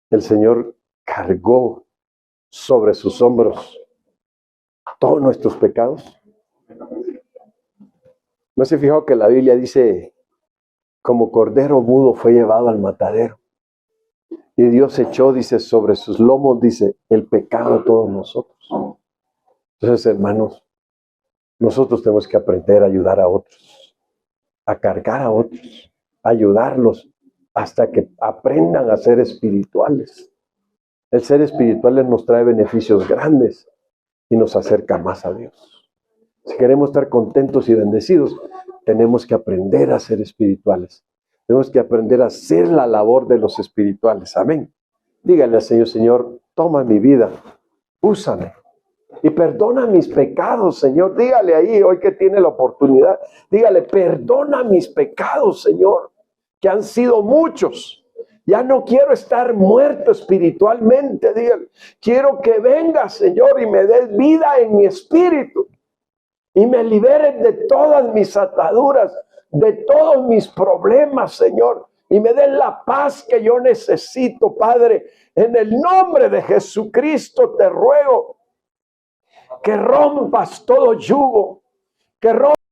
el Señor cargó sobre sus hombros todos nuestros pecados? ¿No se fijó que la Biblia dice, como cordero mudo fue llevado al matadero? Y Dios echó, dice, sobre sus lomos, dice, el pecado de todos nosotros. Entonces, hermanos, Nosotros tenemos que aprender a ayudar a otros, a cargar a otros, a ayudarlos hasta que aprendan a ser espirituales. El ser espirituales nos trae beneficios grandes y nos acerca más a Dios. Si queremos estar contentos y bendecidos, tenemos que aprender a ser espirituales. Tenemos que aprender a hacer la labor de los espirituales. Amén. Dígale al Señor, Señor, toma mi vida, úsame y perdona mis pecados, Señor. Dígale ahí, hoy que tiene la oportunidad, dígale, perdona mis pecados, Señor, que han sido muchos. Ya no quiero estar muerto espiritualmente, dígale. Quiero que vengas, Señor, y me des vida en mi espíritu. Y me liberes de todas mis ataduras, de todos mis problemas, Señor. Y me des la paz que yo necesito, Padre. En el nombre de Jesucristo te ruego que rompas todo yugo, que rompas